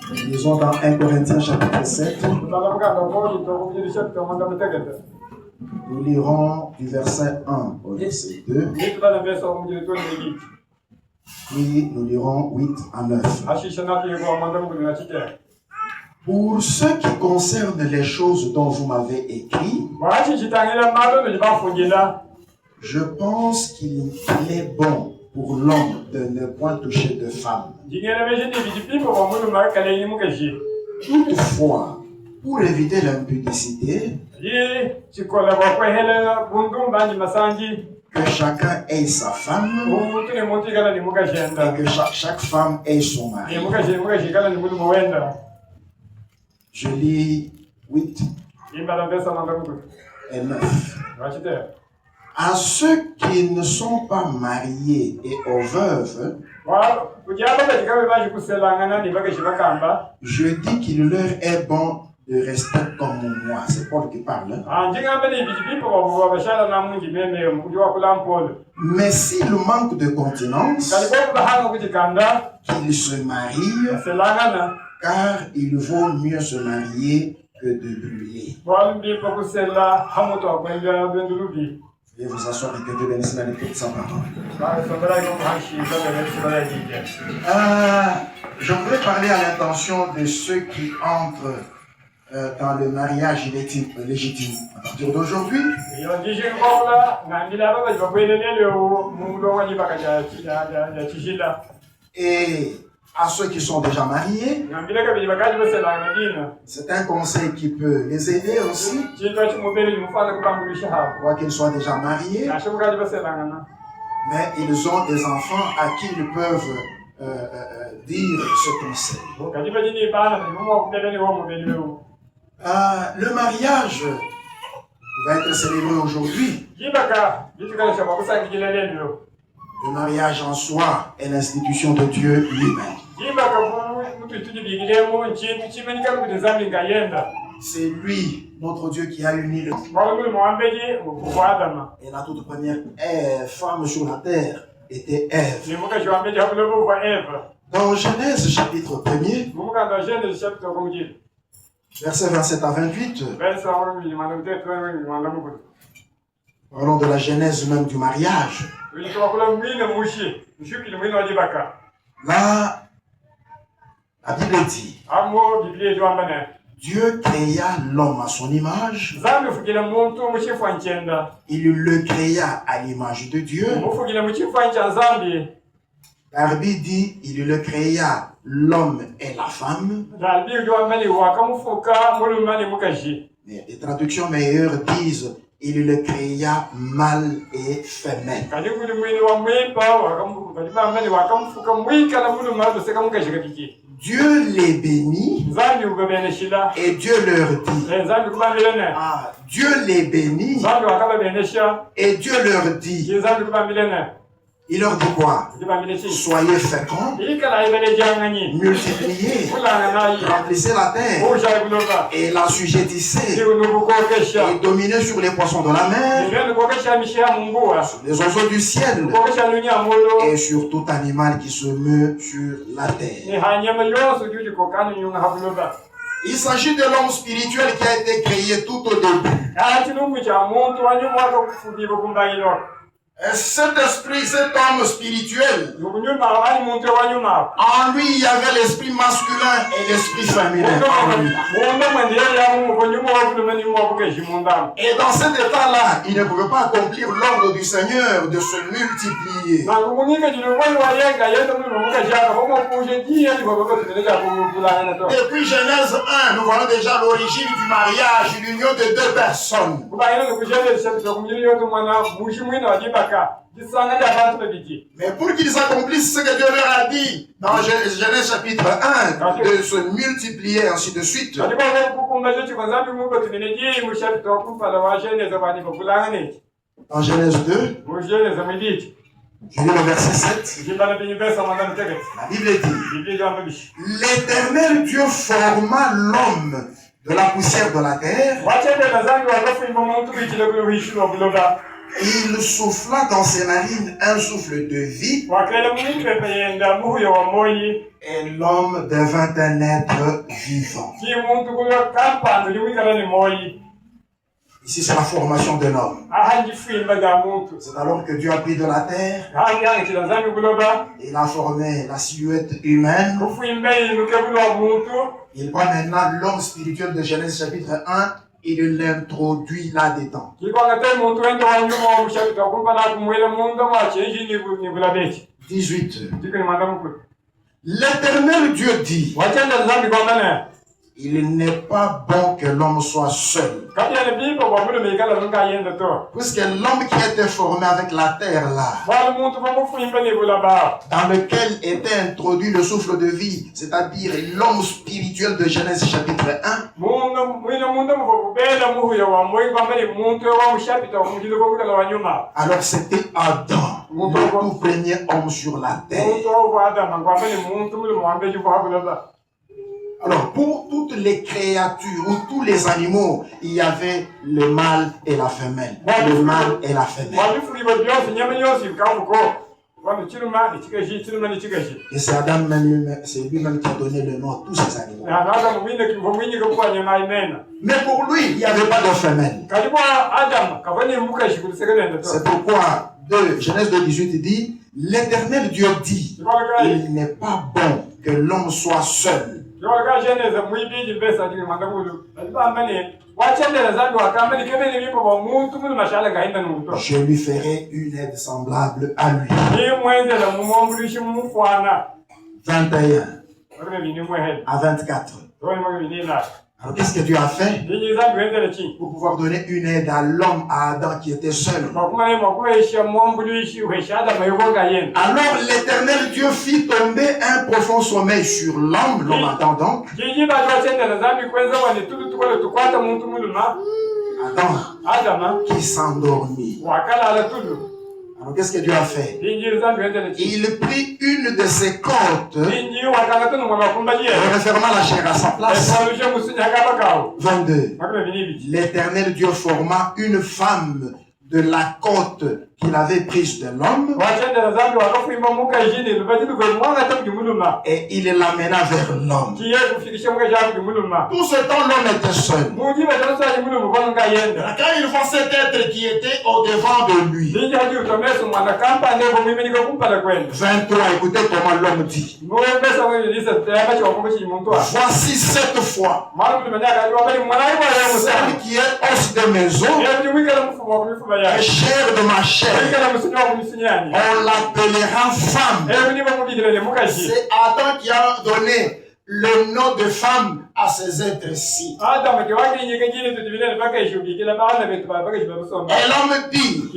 Nous lisons dans 1 Corinthiens chapitre 7. Nous lirons du verset 1 au verset 2. Puis nous lirons 8 à 9. Pour ce qui concerne les choses dont vous m'avez écrit, je pense qu'il est bon pour l'homme de ne point toucher de femme. Toutefois, pour éviter l'impudicité, que chacun ait sa femme et que chaque femme ait son mari. Je lis 8 et 9. À ceux qui ne sont pas mariés et aux veuves, je dis qu'il leur est bon de rester comme moi. C'est Paul qui parle. Mais s'il manque de continence, qu'il se marie, car il vaut mieux se marier que de brûler. Veuillez vous asseoir et que Dieu bénisse la lecture de sa parole. Je voudrais parler à l'intention de ceux qui entrent dans le mariage légitime à partir d'aujourd'hui. Et à ceux qui sont déjà mariés, c'est un conseil qui peut les aider aussi, quoi qu'ils soient déjà mariés, mais ils ont des enfants à qui ils peuvent dire ce conseil. Le mariage va être célébré aujourd'hui. Le mariage en soi est l'institution de Dieu lui-même. C'est lui, notre Dieu, qui a uni le et la toute première femme sur la terre était Ève. Dans Genèse chapitre 1er, versets 27 à 28, parlons de la genèse même du mariage. Là, la Bible dit, Dieu créa l'homme à son image. Il le créa à l'image de Dieu. Darby dit, il le créa l'homme et la femme. Mais les traductions meilleures disent, il le créa mâle et femelle. Dieu les bénit et Dieu leur dit. Dieu les bénit et Dieu leur dit. Il leur dit quoi? Soyez féconds, multipliez, remplissez la terre et l'assujettissez et dominez sur les poissons de la mer, sur les oiseaux du ciel et sur tout animal qui se meut sur la terre. Il s'agit de l'homme spirituel qui a été créé tout au début. Cet esprit, cet homme spirituel, en lui il y avait l'esprit masculin et l'esprit féminin. Et dans cet état-là, il ne pouvait pas accomplir l'ordre du Seigneur de se multiplier. Depuis Genèse 1, nous voyons déjà l'origine du mariage, l'union de deux personnes. Mais pour qu'ils accomplissent ce que Dieu leur a dit dans Genèse chapitre 1, de se multiplier et ainsi de suite. Dans Genèse 2, je lis le verset 7. La Bible dit, l'Éternel Dieu forma l'homme de la poussière de la terre Il souffla dans ses narines un souffle de vie. Et l'homme devint un être vivant. Ici, c'est la formation de l'homme. C'est alors que Dieu a pris de la terre. Il a formé la silhouette humaine. Il prend maintenant l'homme spirituel de Genèse chapitre 1. Il l'introduit là-dedans. 18. L'Éternel Dieu dit: il n'est pas bon que l'homme soit seul. Puisque l'homme qui était formé avec la terre là, dans lequel était introduit le souffle de vie, c'est-à-dire l'homme spirituel de Genèse chapitre 1, alors c'était Adam, le tout premier homme sur la terre. Alors, pour toutes les créatures ou tous les animaux, il y avait le mâle et la femelle. Le mâle et la femelle. Et c'est Adam même, c'est lui-même qui a donné le nom à tous ces animaux. Mais pour lui, il n'y avait pas de femelle. C'est pourquoi Genèse 2:18 dit: l'Éternel Dieu dit, il n'est pas bon que l'homme soit seul. Je lui ferai une aide semblable à lui. 21 à 24. Alors qu'est-ce que Dieu a fait pour pouvoir donner une aide à l'homme, à Adam qui était seul? Alors l'Éternel Dieu fit tomber un profond sommeil sur l'homme, l'homme attendant. Adam qui s'endormit. Alors qu'est-ce que Dieu a fait? Il prit une de ses côtes, refermant la chair à sa place. 22. L'Éternel Dieu forma une femme de la côte qu'il avait prise de l'homme, et il l'amena vers l'homme. Tout ce temps, l'homme était seul. Quand il voit cet être qui était au devant de lui. 23, écoutez comment l'homme dit: voici cette fois celle qui est os de mes os et chair de ma chair. On l'appellera femme. C'est Adam qui a donné le nom de femme à ces êtres-ci. Et l'homme dit: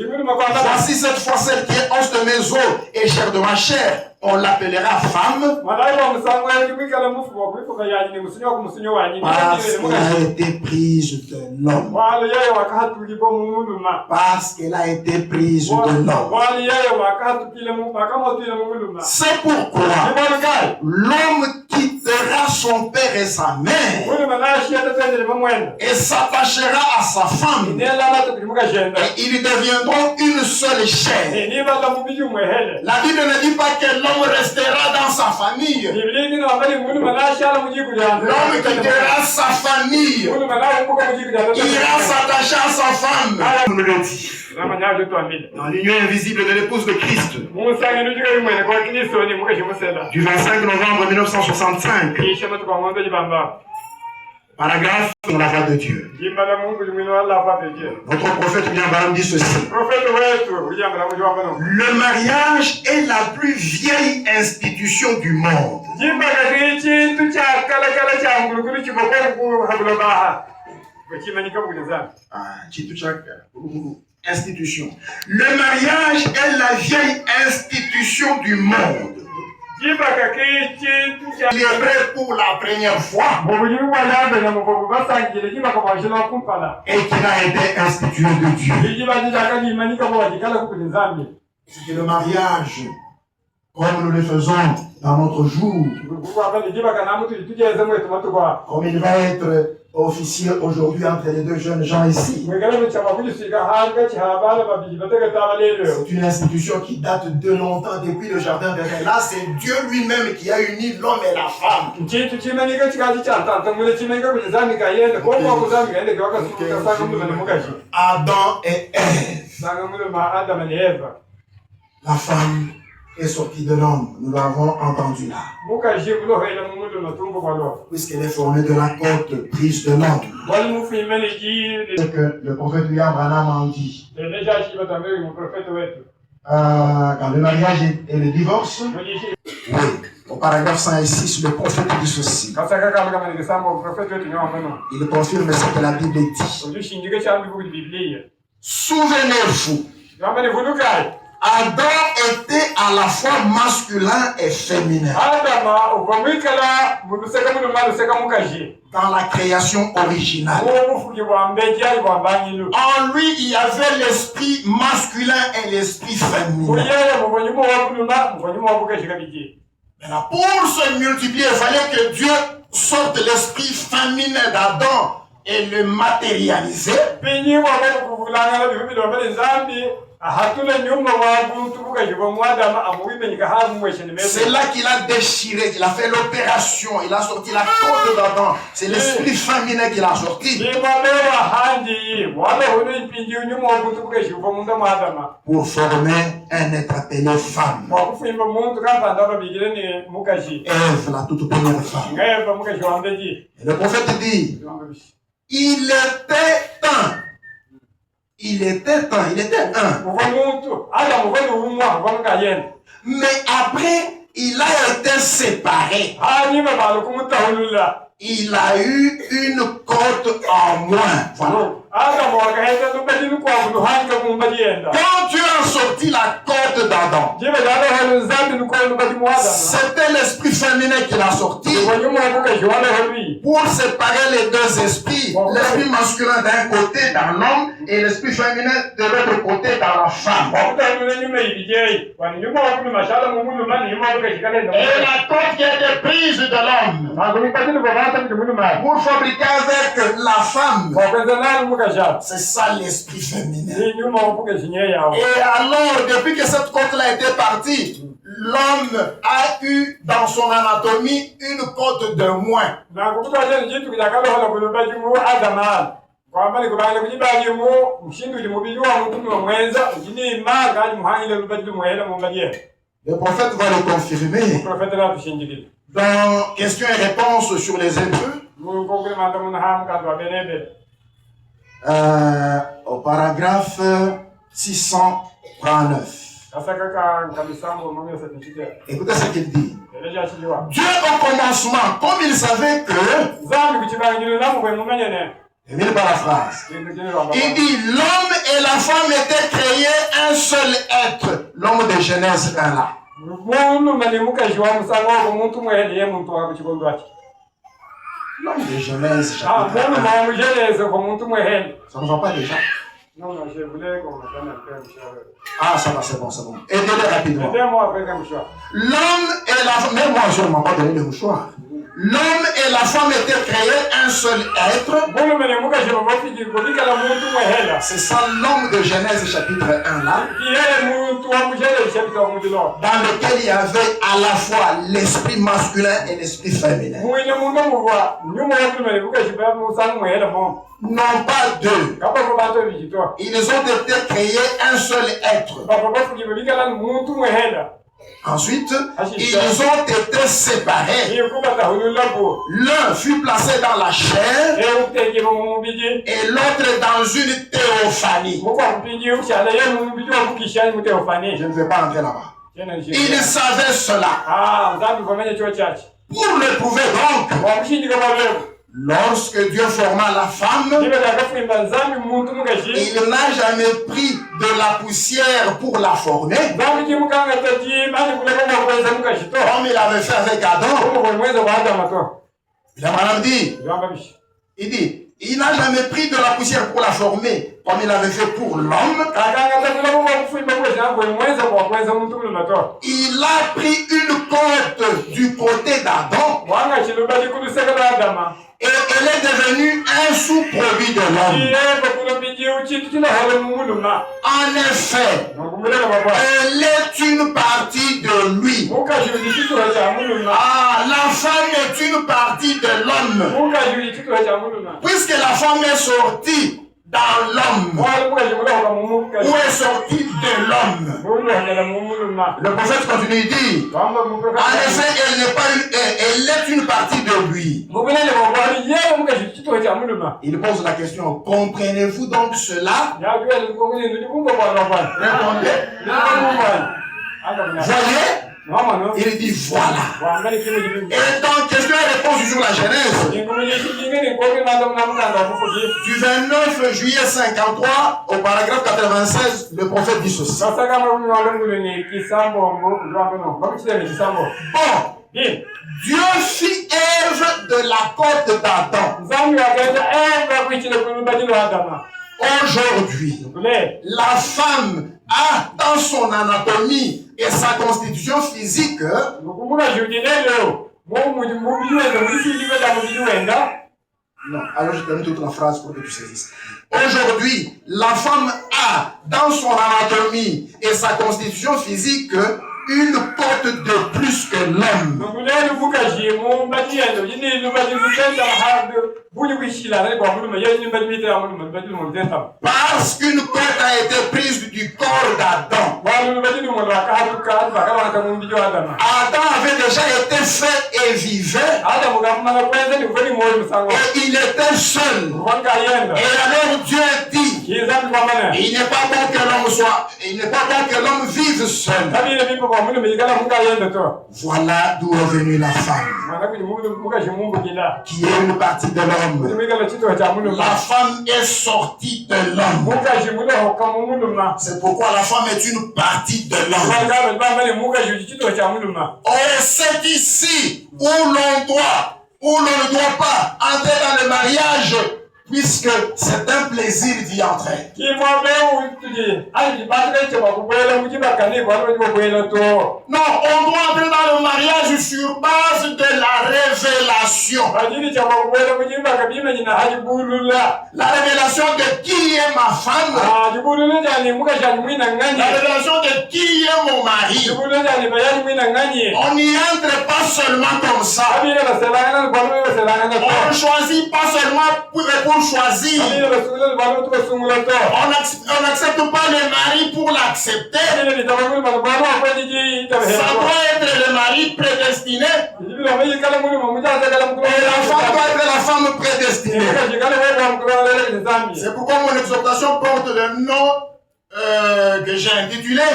voici cette fois celle qui est os de mes os et chair de ma chair. On l'appellera femme parce qu'elle a été prise de l'homme. Parce qu'elle a été prise de l'homme. C'est pourquoi l'homme quittera son père et sa mère et s'attachera à sa femme, et ils deviendront une seule chair. La Bible ne dit pas que l'homme restera dans sa famille. L'homme quittera sa famille, ira s'attacher à sa femme. Dans l'union invisible de l'épouse de Christ, du 25 novembre 1965, paragraphe sur la voix de Dieu. Notre prophète William Branham dit ceci: le mariage est la plus vieille institution du monde. Institution. Le mariage est la vieille institution du monde. Il est vrai pour la première fois et qu'il a été institué de Dieu. C'est que le mariage comme nous le faisons dans notre jour. Comme il va être officier aujourd'hui entre les deux jeunes gens ici. C'est une institution qui date de longtemps, depuis le jardin d'Éden. Là, c'est Dieu lui-même qui a uni l'homme et la femme. Adam et Ève. La femme est sortie de l'homme, nous l'avons entendu là. Puisqu'elle est formée de la côte prise de l'homme. C'est que le prophète William Branham en dit. Quand le mariage et le divorce, oui, au paragraphe 106, le prophète dit ceci. Il confirme ce que la Bible dit. Souvenez-vous. Adam était à la fois masculin et féminin. Dans la création originale. En lui, il y avait l'esprit masculin et l'esprit féminin. Maintenant, pour se multiplier, il fallait que Dieu sorte l'esprit féminin d'Adam et le matérialiser. C'est là qu'il a déchiré, il a fait l'opération, il a sorti la côte d'Adam. C'est l'esprit féminin qu'il a sorti. Pour former un être appelé femme. Ève, la toute première femme. Et le prophète dit, il était un. Il était un. Mais après, il a été séparé. Il a eu une côte en moins. Voilà. Quand Dieu a sorti la côte d'Adam, c'était l'esprit féminin qu'il a sorti pour séparer les deux esprits, l'esprit masculin d'un côté dans l'homme et l'esprit féminin de l'autre côté dans la femme. Et la côte qui a été prise de l'homme pour fabriquer avec la femme. C'est ça l'esprit féminin. Et alors, depuis que cette côte-là était partie, l'homme a eu dans son anatomie une côte de moins. Le prophète va le confirmer. Dans questions et réponses sur les Hébreux, au paragraphe 639. Écoutez ce qu'il dit. Dieu au commencement, comme il savait que... Émile par la phrase. Il dit, l'homme et la femme étaient créés un seul être. L'homme de Genèse 1 là. L'homme de Genèse chapitre 1. Ça ne va pas déjà? Non, je voulais qu'on me donne un peu. Ah, ça va, c'est bon. Aidez-le rapidement. L'homme et la femme, même moi je ne m'en pas donné le mouchoir. L'homme et la femme étaient créés un seul être. C'est ça l'homme de Genèse chapitre 1 là. Dans lequel il y avait à la fois l'esprit masculin et l'esprit féminin. Non pas deux. Ils ont été créés un seul être. Ensuite, ils ont été séparés. L'un fut placé dans la chair et l'autre dans une théophanie. Je ne vais pas entrer là-bas. Ils savaient cela. Pour le prouver donc, lorsque Dieu forma la femme, il n'a jamais pris de la poussière pour la former, comme il avait fait avec Adam. Il a dit, Il n'a jamais pris de la poussière pour la former, comme il avait fait pour l'homme. Il a pris une côte du côté d'Adam. Et elle est devenue un sous-produit de l'homme. En effet, elle est une partie de lui. Ah, la femme est une partie de l'homme. Puisque la femme est sortie dans l'homme, ou est sortie de l'homme. Le prophète continue, il dit, en effet, elle est une partie de lui. Il pose la question, comprenez-vous donc cela? Répondez. Voyez? Il dit voilà. Et dans question et réponse du jour la Genèse, du 29 juillet 53 au paragraphe 96, le prophète dit ceci. Bon, Dieu fit Ève de la côte d'Adam. Aujourd'hui, la femme a dans son anatomie et sa constitution physique non, alors je termine toute la phrase pour que tu saisisses. Aujourd'hui, la femme a dans son anatomie et sa constitution physique une côte de plus que l'homme. Parce qu'une côte a été prise du corps d'Adam. Adam avait déjà été fait et vivait. Et il était seul. Et alors Dieu dit, il n'est pas bon que l'homme soit, il n'est pas bon que l'homme vive seul. Voilà d'où est venue la femme, qui est une partie de l'homme. La femme est sortie de l'homme. C'est pourquoi la femme est une partie de l'homme. Et c'est ici où l'on ne doit pas entrer dans le mariage, puisque c'est un plaisir d'y entrer. Non, on doit entrer dans le mariage sur base de la révélation. La révélation de qui est ma femme. La révélation de qui est mon mari. On n'y entre pas seulement comme ça. On ne choisit pas seulement pour choisir. On n'accepte pas le mari pour l'accepter. Ça doit être le mari prédestiné. Et la femme doit être la femme prédestinée. C'est pourquoi mon exhortation porte le nom que j'ai intitulé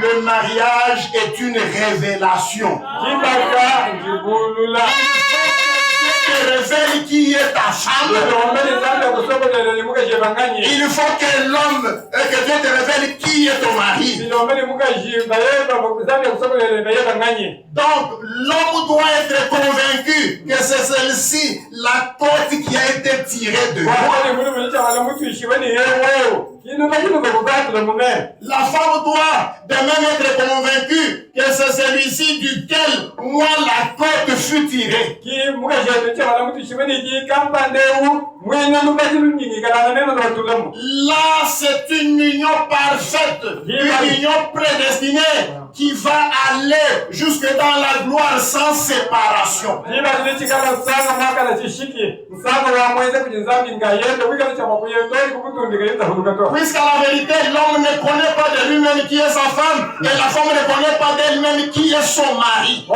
Le mariage est une révélation. Révèle qui est ta femme. Il faut que l'homme, que Dieu te révèle qui est ton mari. Donc, l'homme doit être convaincu que c'est celle-ci, la côte qui a été tirée de lui. La femme doit de même être convaincue que c'est celui-ci duquel moi la côte fut tirée. Là, c'est une union parfaite, une union prédestinée qui va aller jusque dans la gloire sans séparation. Puisqu'à la vérité, l'homme ne connaît pas de lui-même qui est sa femme, et la femme ne connaît pas d'elle-même qui est son mari.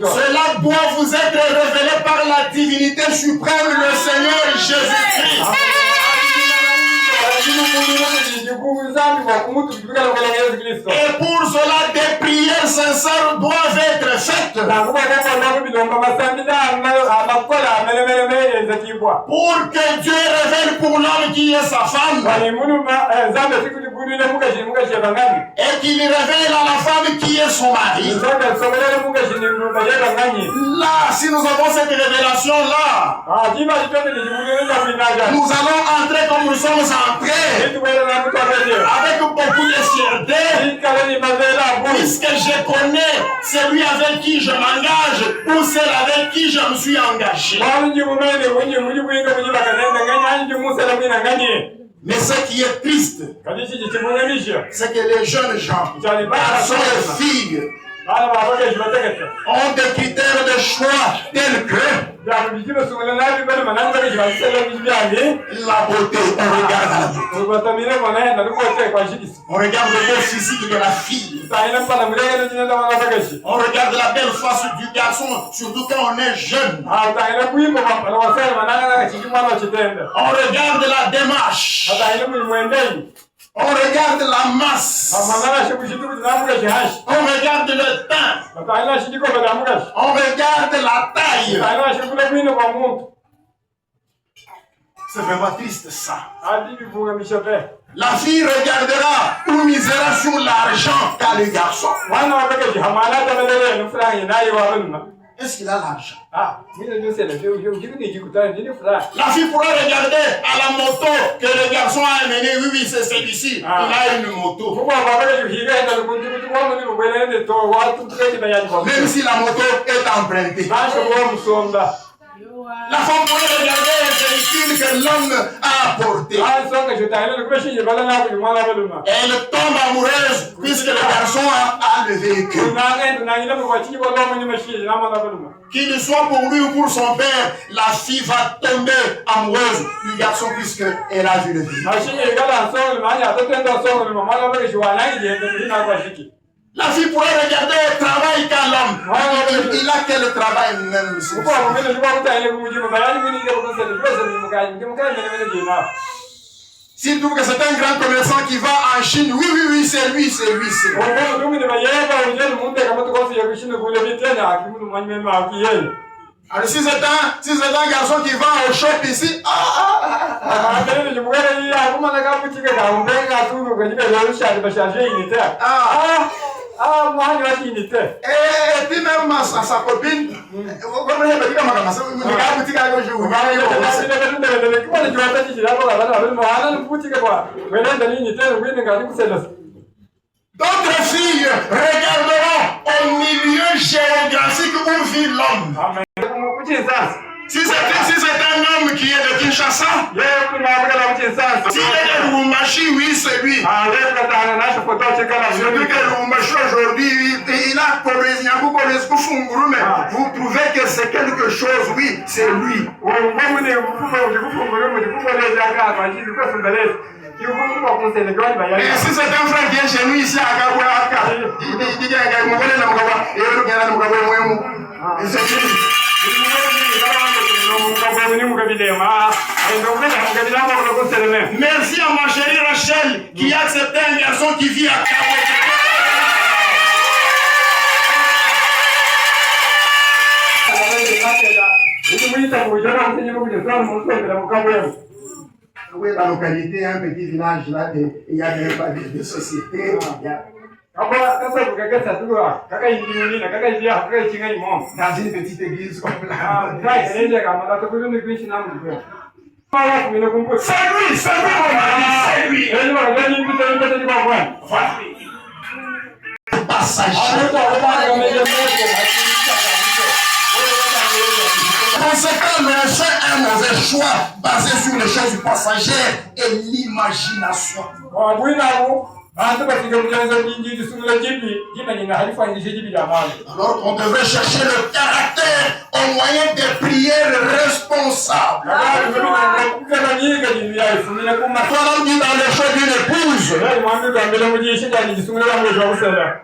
Cela doit vous être révélé par la divinité suprême, le Seigneur Jésus-Christ. Et pour cela, des prières sincères doivent être faites. Pour que Dieu révèle pour l'homme qui est sa femme. et qu'il révèle à la femme qui est son mari. Là, si nous avons cette révélation-là, nous allons entrer comme nous sommes entrés, avec beaucoup de fierté, puisque je connais celui avec qui je m'engage ou celle avec qui je me suis engagé. Mais ce qui est triste, c'est que les jeunes gens, garçons et filles, ont des critères de choix tels que la beauté, on regarde la beauté. On regarde le beau physique de la fille. On regarde la belle face du garçon, surtout quand on est jeune. On regarde la démarche. On regarde la masse. On regarde le teint. On regarde la taille. C'est vraiment triste ça. La fille regardera ou misera sur l'argent qu'a le garçon. Est-ce qu'il a l'argent? La fille pourra regarder à la moto que le garçon a amené. Oui, c'est celui-ci. Il a une moto. Même si la moto est empruntée. La femme pourrait regarder le véhicule que l'homme a apporté. Elle tombe amoureuse puisque le garçon a le véhicule. Qu'il soit pour lui ou pour son père, la fille va tomber amoureuse du garçon puisqu'elle a vu le véhicule. La fille pourrait regarder le travail qu'a l'homme. Il a quel travail même? S'il trouve que c'est un grand commerçant qui va en Chine, oui, c'est lui. Alors si c'est un garçon qui va au shop ici, et puis même à sa copine, d'autres filles regarderont au milieu géographique où vit l'homme. Si c'est un homme qui est de Kinshasa, s'il est de Lubumbashi, oui, c'est lui. Surtout que Lubumbashi aujourd'hui, il a vous trouvez que c'est quelque chose, oui, c'est lui. Et si c'est un frère qui est chez nous ici à Gabouaka, merci à ma chérie Rachel qui a accepté un garçon qui vit à Gabouaka. Oui, la localité, un petit village là, il y a des sociétés. Dans une petite église comme là. C'est lui, conséquent, l'on fait un mauvais choix basé sur les choses passagères et l'imagination. Alors qu'on devrait chercher le caractère au moyen des prières responsables. Dans le choix d'une épouse.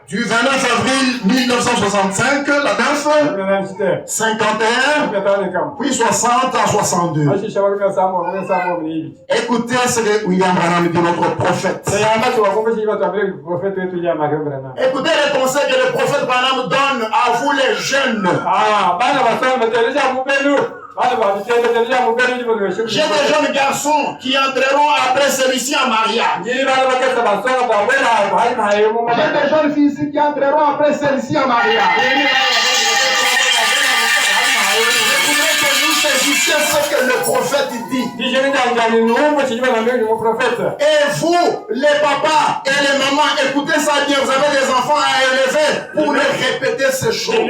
Du 29 avril 1965, la date 51, puis 60 à 62. Écoutez ce que William Branham dit, notre prophète. Écoutez les conseils que le prophète Branham donne à vous les jeunes. J'ai des jeunes garçons qui entreront après celui-ci en mariage. J'ai des jeunes filles ici qui entreront après celui-ci en mariage. Saisissez ce que le prophète dit. Et vous, les papas et les mamans, écoutez ça bien. Vous avez des enfants à élever pour leur répéter ces choses. En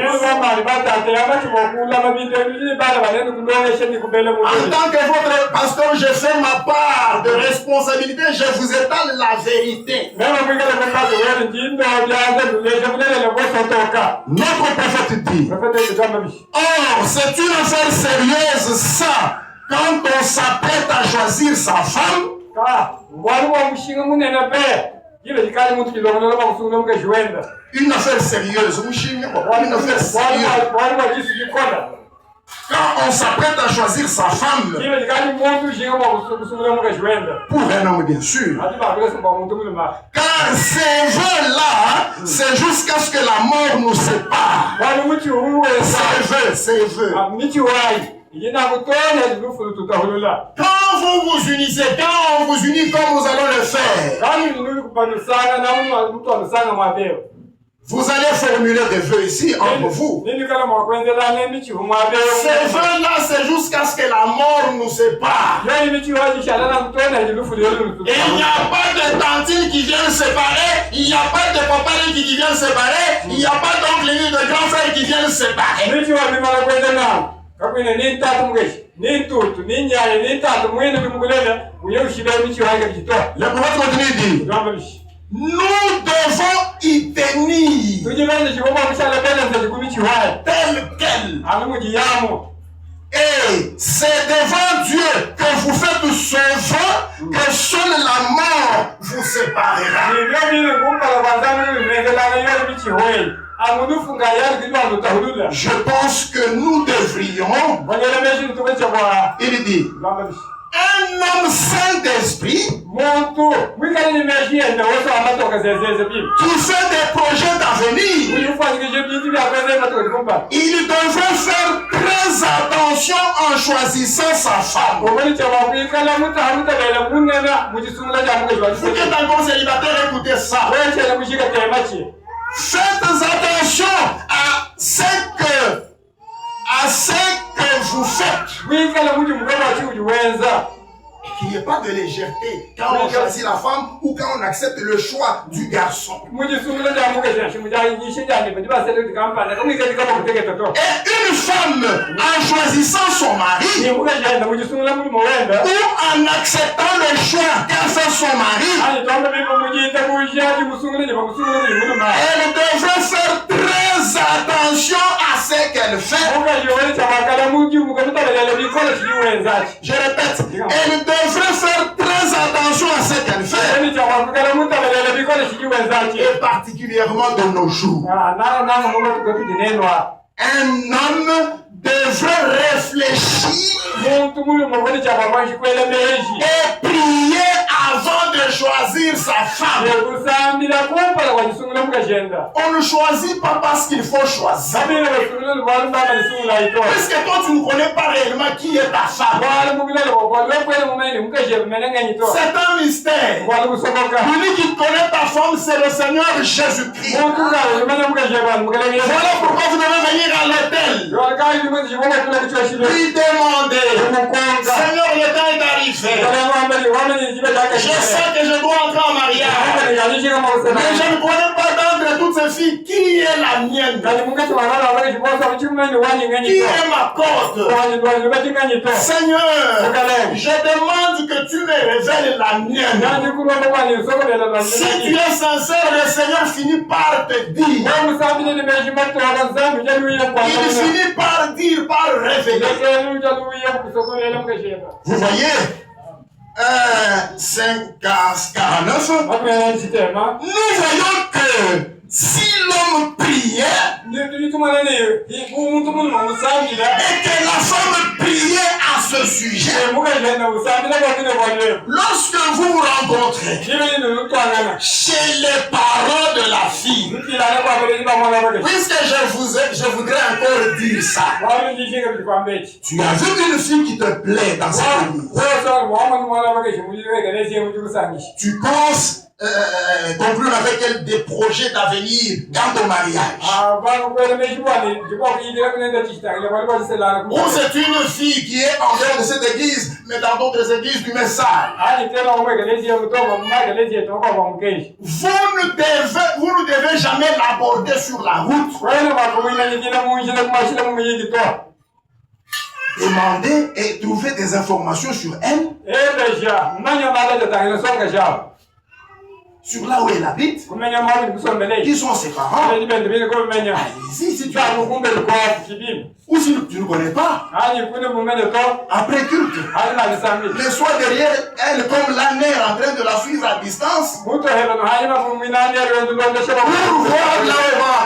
tant que votre pasteur, je fais ma part de responsabilité. Je vous étale la vérité. Notre prophète dit: or, c'est une affaire sérieuse, ça, quand on s'apprête à choisir sa femme. Une affaire sérieuse. Une affaire sérieuse. Quand on s'apprête à choisir sa femme, pour un homme bien sûr, car ces vœux-là, c'est jusqu'à ce que la mort nous sépare. Ces vœux. Quand vous vous unissez, quand on vous unit comme nous allons le faire, vous allez formuler des vœux ici entre vous. Ces vœux-là, c'est jusqu'à ce que la mort nous sépare. Et il n'y a pas de tantine qui viennent séparer, il n'y a pas de papa qui viennent séparer, il n'y a pas d'oncle ni de grand frère qui viennent séparer. Le prophète continue dit: nous devons y tenir tel quel. Et c'est devant Dieu que vous faites ce vœu que seule la mort vous séparera. Je pense que nous devrions, il dit, un homme saint d'esprit qui fait des projets d'avenir, il devrait faire très attention en choisissant sa femme. Vous qui êtes encore célibataire, écoutez ça. Faites attention à ce que vous faites. Qu'il n'y ait pas de légèreté quand on choisit la femme ou quand on accepte le choix du garçon. Et une femme, en choisissant son mari ou en acceptant le choix qu'a fait son mari, elle devrait faire très attention à ce qu'elle fait. Je répète, elle devrait faire très attention à ce qu'elle fait, et particulièrement de nos jours. Un homme devrait réfléchir et prier avant de choisir sa femme. On ne choisit pas parce qu'il faut choisir. Puisque toi tu ne connais pas réellement qui est ta femme. C'est un mystère. Celui qui connaît ta femme, c'est le Seigneur Jésus-Christ. Voilà pourquoi vous devez venir à l'autel. Lui demander: Seigneur, le temps est arrivé. Je sais que je dois entrer en mariage, mais je ne connais pas d'entre toutes ces filles qui est la mienne, qui est ma côte. Seigneur, je demande que tu me révèles la mienne. Si tu es sincère, le Seigneur finit par te dire. Il finit par dire, par révéler. Vous voyez, 5:49, nous voyons que si l'homme priait et que la femme priait à ce sujet, lorsque vous vous rencontrez chez les parents de de la fille. Puisque je voudrais encore dire ça. Tu as vu une fille qui te plaît dans cette église. Tu penses conclure avec elle des projets d'avenir dans ton mariage. Ou c'est une fille qui est en dehors de cette église, mais dans d'autres églises du message. Vous ne devez jamais l'aborder sur la route. Demandez et trouver des informations sur elle. Sur là où elle habite. Qui sont ses parents. Allez-y si tu as ou si tu ne connais pas. Après culte. Mais sois derrière elle comme l'âne en train de la suivre à distance. Pour voir là où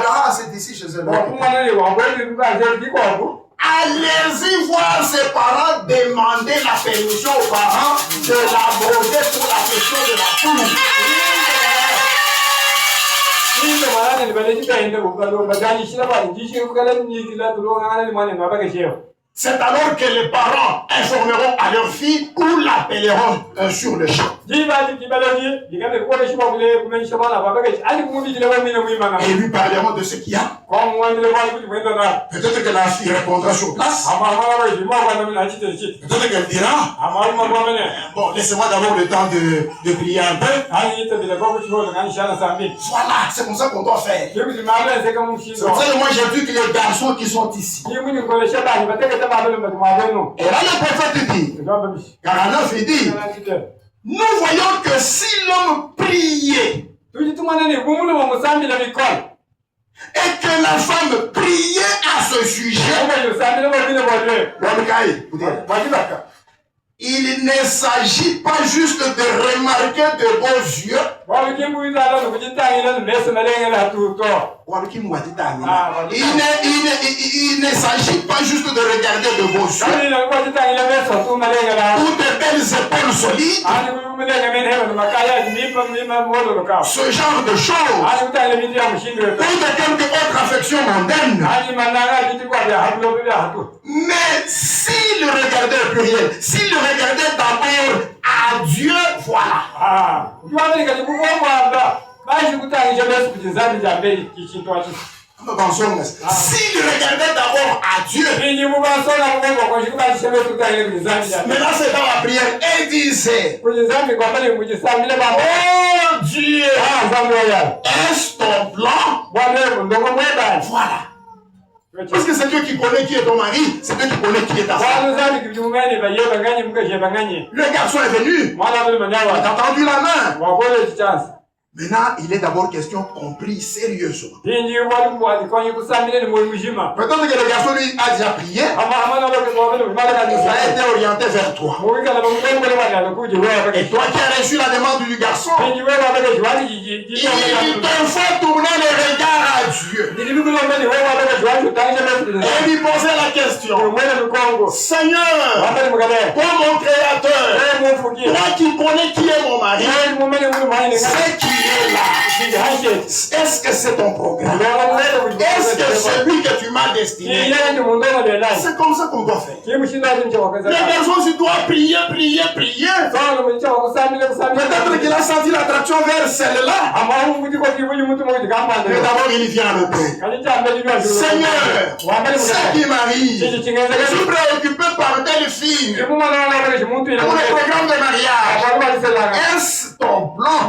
ah, c'est ici chez elle. Allez-y voir ses parents, demander la permission aux parents de l'aborder pour la question de la cour. C'est alors que les parents informeront à leur fille ou l'appelleront sur le champ. Et lui parleront de ce qu'il y a. Peut-être que la fille répondra sur place. Peut-être qu'elle dira, bon, laissez-moi d'abord le temps de prier un peu. Voilà, c'est comme ça qu'on doit faire. C'est pour ça que moi j'ai vu que les garçons qui sont ici. Et là le prophète dit, car alors il dit, nous voyons que si l'homme priait et que la femme priait à ce sujet, il ne s'agit pas juste de remarquer de beaux yeux. Il ne s'agit pas juste de regarder de beaux yeux ou de belles épaules solides. Ce genre de choses ou de quelque autre affection mondaine. Mais s'il regardait pluriel, s'il regardait d'abord à Dieu, voilà. S'il regardait d'abord à Dieu, mais là c'est dans la prière, et disait, oh Dieu, est-ce ton plan? Voilà. Parce que c'est Dieu qui connaît qui est ton mari, c'est Dieu qui connaît qui est ta femme. Le garçon est venu, il a tendu la main. Maintenant, il est d'abord question qu'on prie sérieusement. Peut-être que le garçon lui a déjà prié. Il a été orienté vers toi. Et toi qui as reçu la demande du garçon, il te faut tourner le regard à Dieu. Et lui poser la question. Seigneur, toi mon créateur, toi qui connais qui est mon mari, c'est qui est là. Est-ce que c'est ton programme? Est-ce que c'est lui que tu m'as destiné? C'est comme ça qu'on doit faire. Les personnes, tu dois prier. Peut-être qu'il a senti l'attraction vers celle-là. Mais d'abord, il vient le Père. Seigneur, c'est qui m'arrive? Je suis préoccupé par telle fille. Pour le programme de mariage. Est-ce ton plan?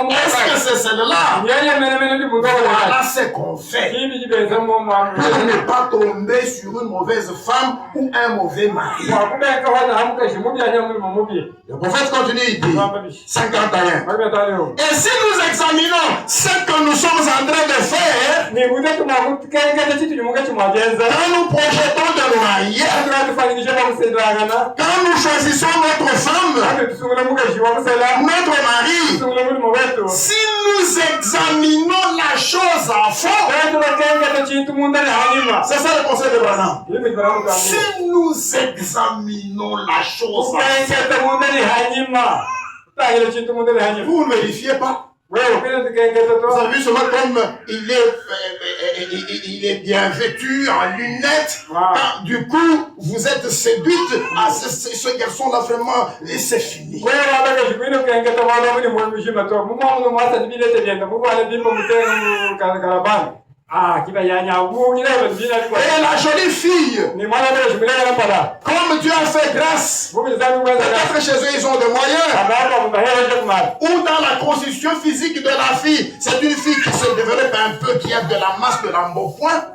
Est-ce que c'est celle-là? Voilà ce qu'on fait. Pour ne pas tomber sur une mauvaise femme ou un mauvais mari. Le prophète continue, il dit 51. Et si nous examinons ce que nous sommes en train de faire, quand nous projetons de nous marier, quand nous choisissons notre femme, notre mari, si nous examinons la chose à fond, c'est ça le conseil de Branham. Si nous examinons la chose à fond, vous ne vérifiez pas. Vous avez vu seulement comme il est bien vêtu en lunettes. Quand, du coup, vous êtes séduite à ce garçon-là vraiment, et c'est fini. Et la jolie fille, comme Dieu a fait grâce, peut-être chez eux ils ont des moyens, ou dans la constitution physique de la fille, c'est une fille qui se développe un peu, qui a de la masse, de l'embonpoint.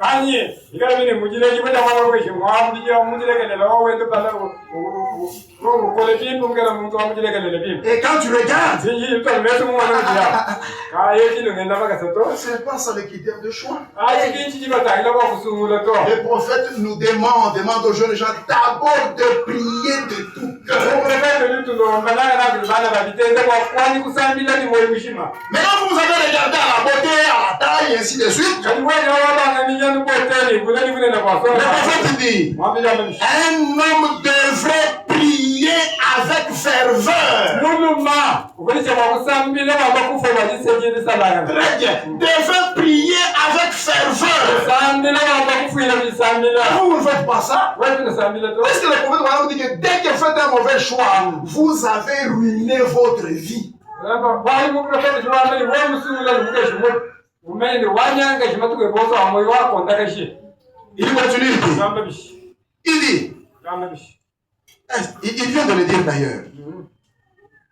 Et quand tu regardes, c'est pas ça le critère de choix. Les prophètes nous demandent aux jeunes gens d'abord de prier de tout cœur. Maintenant vous avez regardé à la beauté, à la taille, et ainsi de suite. Le prophète dit, un homme devrait prier avec ferveur. Très bien. Devrait prier avec ferveur. Vous ne faites pas ça. Parce que le prophète nous dit que dès que vous faites un mauvais choix, vous avez ruiné votre vie. Il continue. Il dit, il vient de le dire d'ailleurs.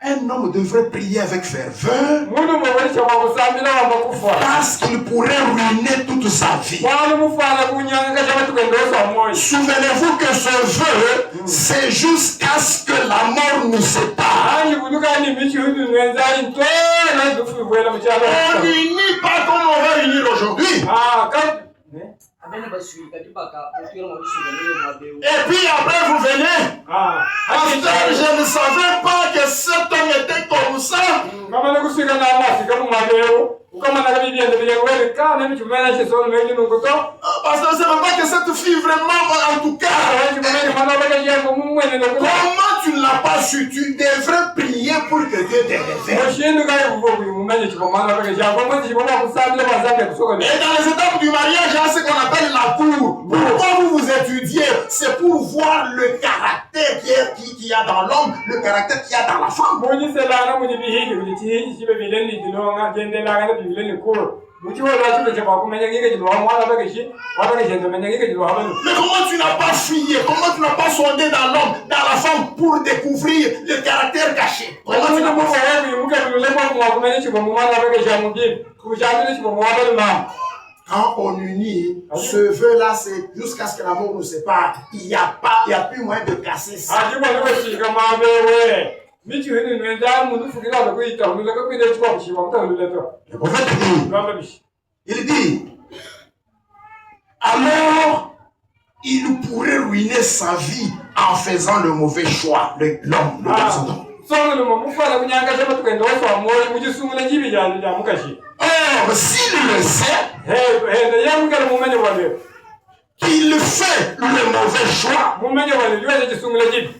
Un homme devrait prier avec ferveur parce qu'il pourrait ruiner toute sa vie. Souvenez-vous que ce vœu, c'est jusqu'à ce que la mort nous sépare. On n'unit pas comme on va unir aujourd'hui. Et puis après vous venez. Pasteur, je ne savais pas que cet homme était comme ça. Pasteur, je ne sais pas que cette fille vraiment, en tout cas. Comment tu ne l'as pas su? Tu devrais prier pour que Dieu te révèle. Et dans les étapes du mariage, il y a ce qu'on appelle la cour. Pourquoi vous étudiez? C'est pour voir le caractère qu'il y a dans l'homme, le caractère qu'il y a dans la femme. Mais comment tu n'as pas fouillé? Comment tu n'as pas sondé dans l'homme, dans la femme pour découvrir le caractère caché? Comment tu n'as pas Quand on unit, ce vœu-là, c'est jusqu'à ce que l'amour nous sépare. Il n'y a plus moyen de casser ça. Le prophète dit, il dit, alors il pourrait ruiner sa vie en faisant le mauvais choix, l'homme, le garçon. Or, s'il le sait, qu'il fait le mauvais choix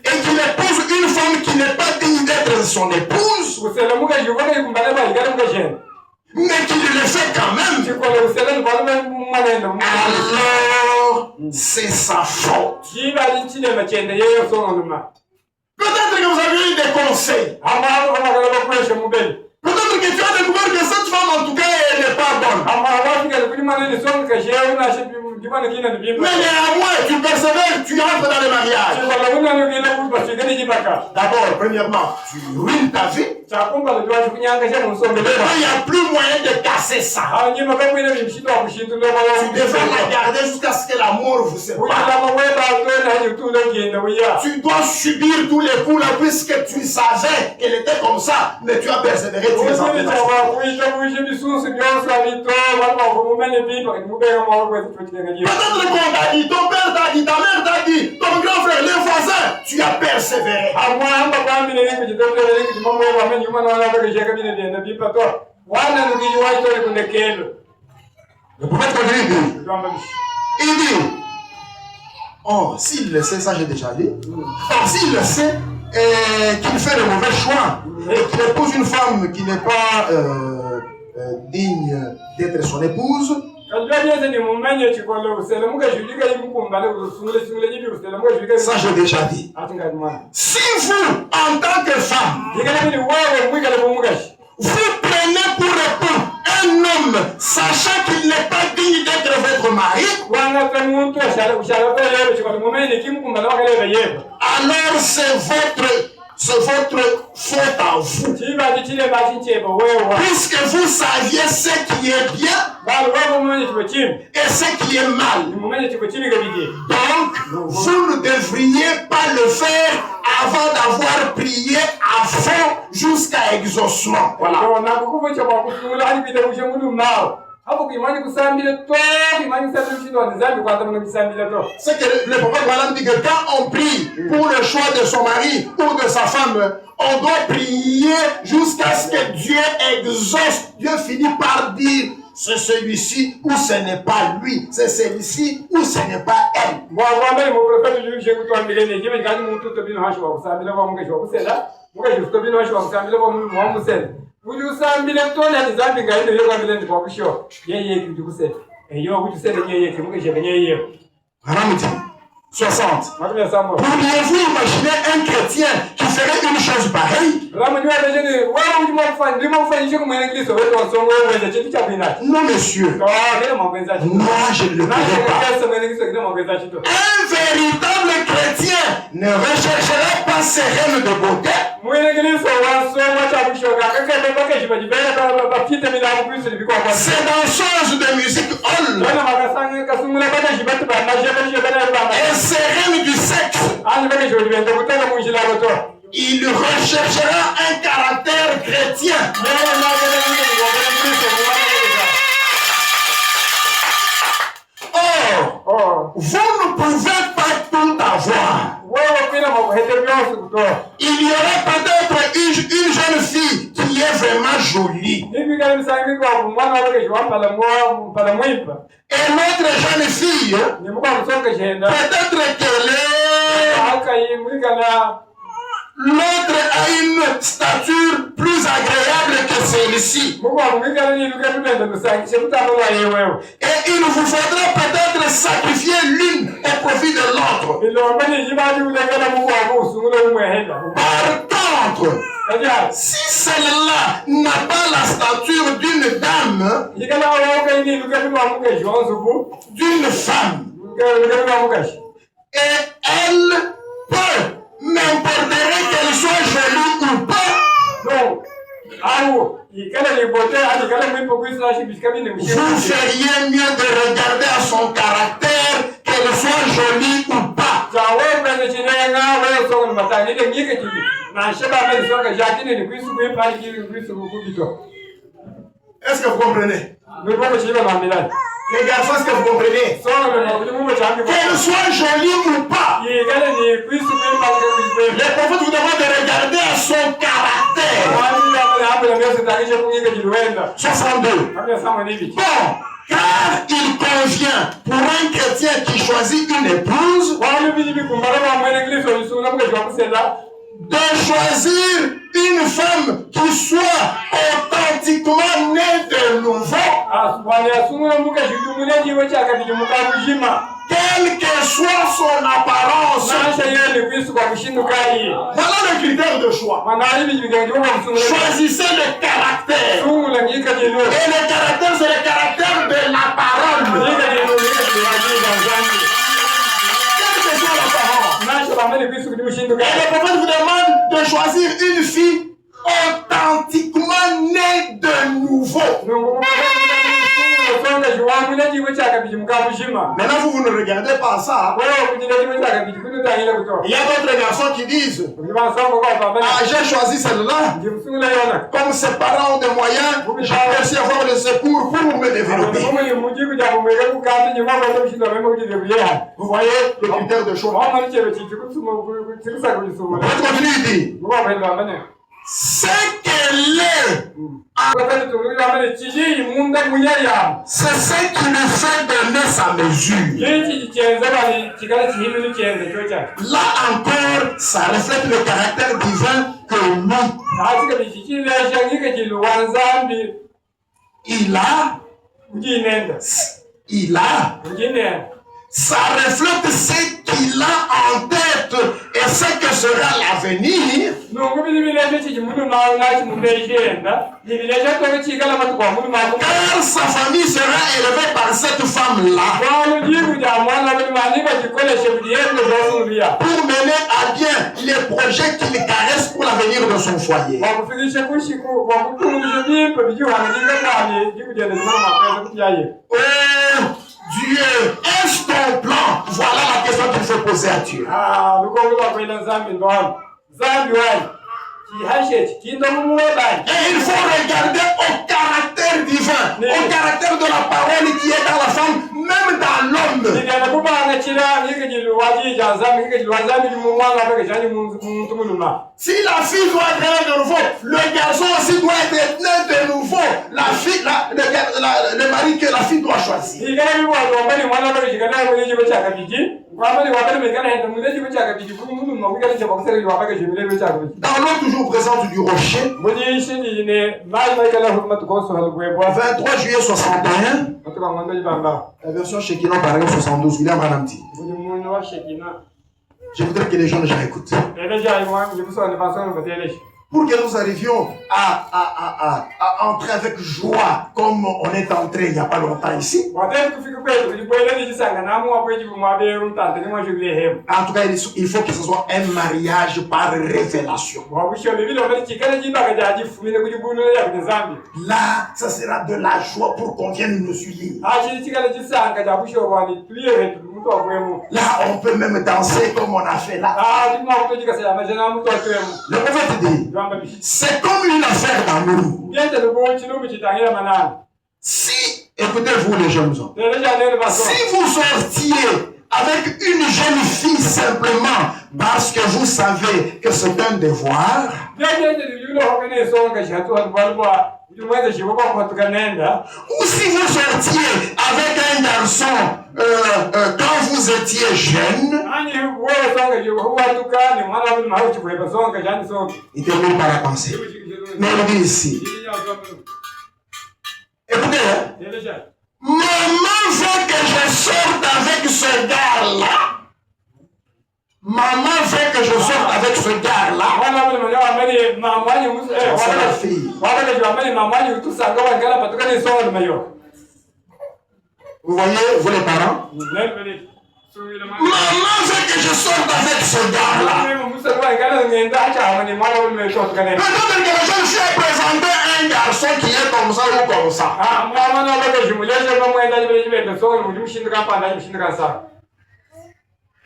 et qu'il épouse une femme qui n'est pas digne d'être son épouse, mais qu'il le fait quand même, alors c'est sa faute. Peut-être que vous avez eu des conseils. Peut-être que tu as découvert que cette femme, en tout cas, elle n'est pas bonne. Mais néanmoins, tu persévères, tu rentres dans le mariage. D'abord, premièrement, tu ruines ta vie. Il n'y a plus moyen de casser ça. Tu devrais la garder jusqu'à ce que l'amour vous sépare. Tu dois subir tous les coups là, puisque tu savais qu'elle était comme ça, mais tu as persévéré. Tu les as fait. Peut-être qu'on t'a dit, ton père t'a dit, ta mère t'a dit, ton grand frère, les voisins, tu as persévéré. Le prophète il dit, oh, s'il le sait, ça j'ai déjà dit. Oh, s'il le sait, et qu'il fait de mauvais choix et qu'il épouse une femme qui n'est pas digne d'être son épouse, ça j'ai déjà dit. Si vous, en tant que femme, vous prenez pour époux un homme sachant qu'il n'est pas digne d'être votre mari, alors c'est votre faute à vous. Puisque vous saviez ce qui est bien et ce qui est mal. Donc, vous ne devriez pas le faire avant d'avoir prié à fond jusqu'à exaucement. Voilà. C'est que le prophète Balaam dit que quand on prie pour le choix de son mari ou de sa femme, on doit prier jusqu'à ce que Dieu exauce. Dieu finit par dire c'est celui-ci ou ce n'est pas lui, c'est celui-ci ou ce n'est pas elle. Haram dit 60. Pourriez-vous imaginer un chrétien qui ferait une chose pareille? Non, monsieur. Moi, je ne le pourrais pas. Un véritable chrétien ne rechercherait pas ses rênes de beauté. C'est danseuse de musique hall. Et ses rênes du sexe. Il recherchera un caractère chrétien. Or, vous ne pouvez pas tout avoir. Il y aurait peut-être une jeune fille qui est vraiment jolie. Et l'autre jeune fille, peut-être qu'elle est... L'autre a une stature plus agréable que celle-ci. Et il vous faudra peut-être sacrifier l'une au profit de l'autre. Par contre, si celle-là n'a pas la stature d'une dame, d'une femme, et elle peut, n'importe qu'elle soit jolie ou pas, vous feriez mieux de regarder à son caractère, qu'elle soit jolie ou pas. Est-ce que vous comprenez? Les garçons, est-ce que vous comprenez? Qu'elle soit jolie ou pas, le prophète vous demande de regarder à son caractère. 62. Bon, car il convient pour un chrétien qui choisit une épouse de choisir une femme qui soit authentiquement née de nouveau. Quelle que soit son apparence. Voilà le critère de choix. Choisissez le caractère. Et le caractère, c'est le caractère de la parole. Quelle que soit l'apparence. Et le prophète vous demande de choisir une fille authentiquement née de nouveau. Maintenant, vous ne regardez pas ça. Il y a d'autres garçons qui disent j'ai choisi celle-là. Comme ses parents ont des moyens, j'ai réussi à avoir le secours pour me développer. Vous voyez le critère de choix. On continue, il dit ce qu'elle est. C'est ce qui nous fait donner sa mesure. Là encore, ça reflète le caractère divin que nous. Il a. Ça reflète ce qu'il a en tête et ce que sera l'avenir. Car sa famille sera élevée par cette femme-là pour mener à bien les projets qu'il caresse pour l'avenir de son foyer. Oh Dieu, est-ce ton plan? Voilà la question qu'il faut poser à Dieu. Et il faut regarder au caractère divin, au caractère de la parole qui est dans la femme, même dans l'homme. Si la fille doit être née de nouveau, le garçon aussi doit être né de nouveau. La fille, le mari que la fille doit choisir. Dans l'eau toujours présente du rocher, 23 juillet 61, la version Shekinah paragraphe 72, William Ranamti. Je voudrais que les gens déjà écoutent. Pour que nous arrivions à entrer avec joie comme on est entré il n'y a pas longtemps ici. En tout cas, il faut que ce soit un mariage par révélation. Là, ça sera de la joie pour qu'on vienne nous suivre. Là, on peut même danser comme on a fait là. Le prophète dit, c'est comme une affaire d'amour. Si, écoutez-vous les jeunes hommes, si vous sortiez avec une jeune fille simplement parce que vous savez que c'est un devoir, ou si vous sortiez avec un garçon quand vous étiez jeune, il termine par la pensée. Mais il dit ici, écoutez, maman veut que je sorte avec ce gars-là. Maman veut que je sorte avec ce gars-là. C'est la fille. Vous voyez, vous les parents? Maman veut que je sorte avec ce gars-là. Peut-être que les jeunes filles présentaient un garçon qui est comme ça ou comme ça.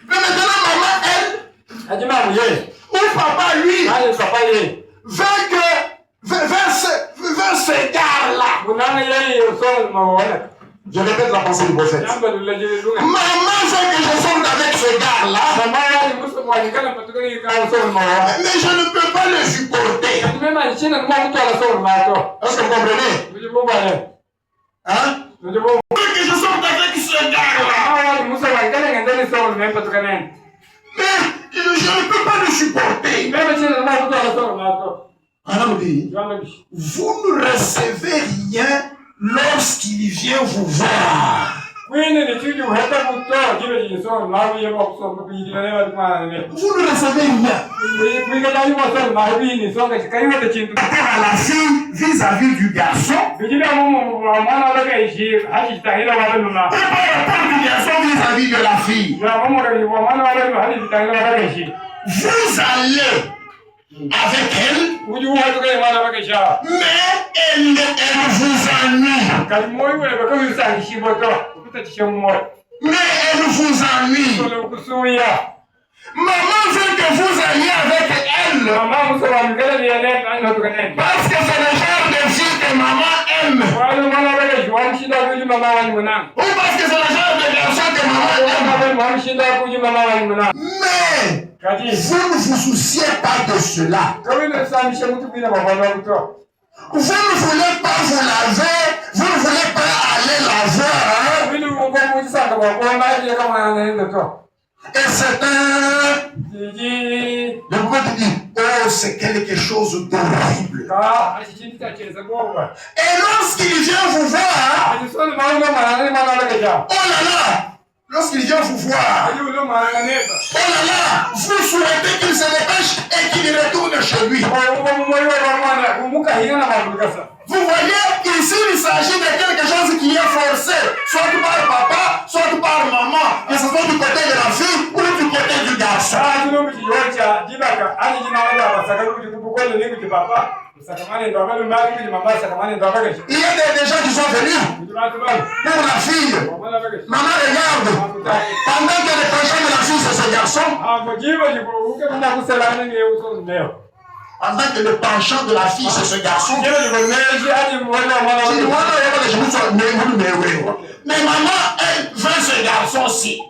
Mais maintenant, maman, elle, ou papa, lui, veut ce gars-là. Je répète la pensée du prophète. Maman veut que je sorte avec ce gars-là. Mais je ne peux pas le supporter. Est-ce que vous comprenez? Hein? Je veux que je sorte avec ce gars-là. Mais je ne peux pas le supporter. Alors dit, vous ne recevez rien lorsqu'il vient vous voir. Vous ne recevez rien. À la fille vis-à-vis du garçon. Et par rapport du garçon vis-à-vis de la fille. Vous allez avec elle, mais elle vous ennuie. Mais elle vous ennuie. Maman veut que vous alliez avec elle. Parce que c'est le genre de fille que maman aime. Ou parce que c'est le genre de garçon que maman aime. Mais Vous ne vous souciez pas de cela. Vous ne voulez pas vous laver, vous ne voulez pas aller laver. Et c'est le moment de dire, oh, c'est quelque chose d'horrible. Et lorsqu'il vient vous voir, oh là là, lorsqu'il vient vous voir, oh là là, vous souhaitez qu'il se dépêche et qu'il retourne chez lui. Vous voyez, ici il s'agit de quelque chose qui est forcé, soit par papa, soit par maman, que ce soit du côté de la fille ou du côté du garçon. Il y a des gens qui sont venus pour la fille. Maman regarde, pendant que le penchant de la fille c'est ce garçon, pendant que le penchant de la fille c'est ce garçon, mais maman elle veut ce garçon-ci.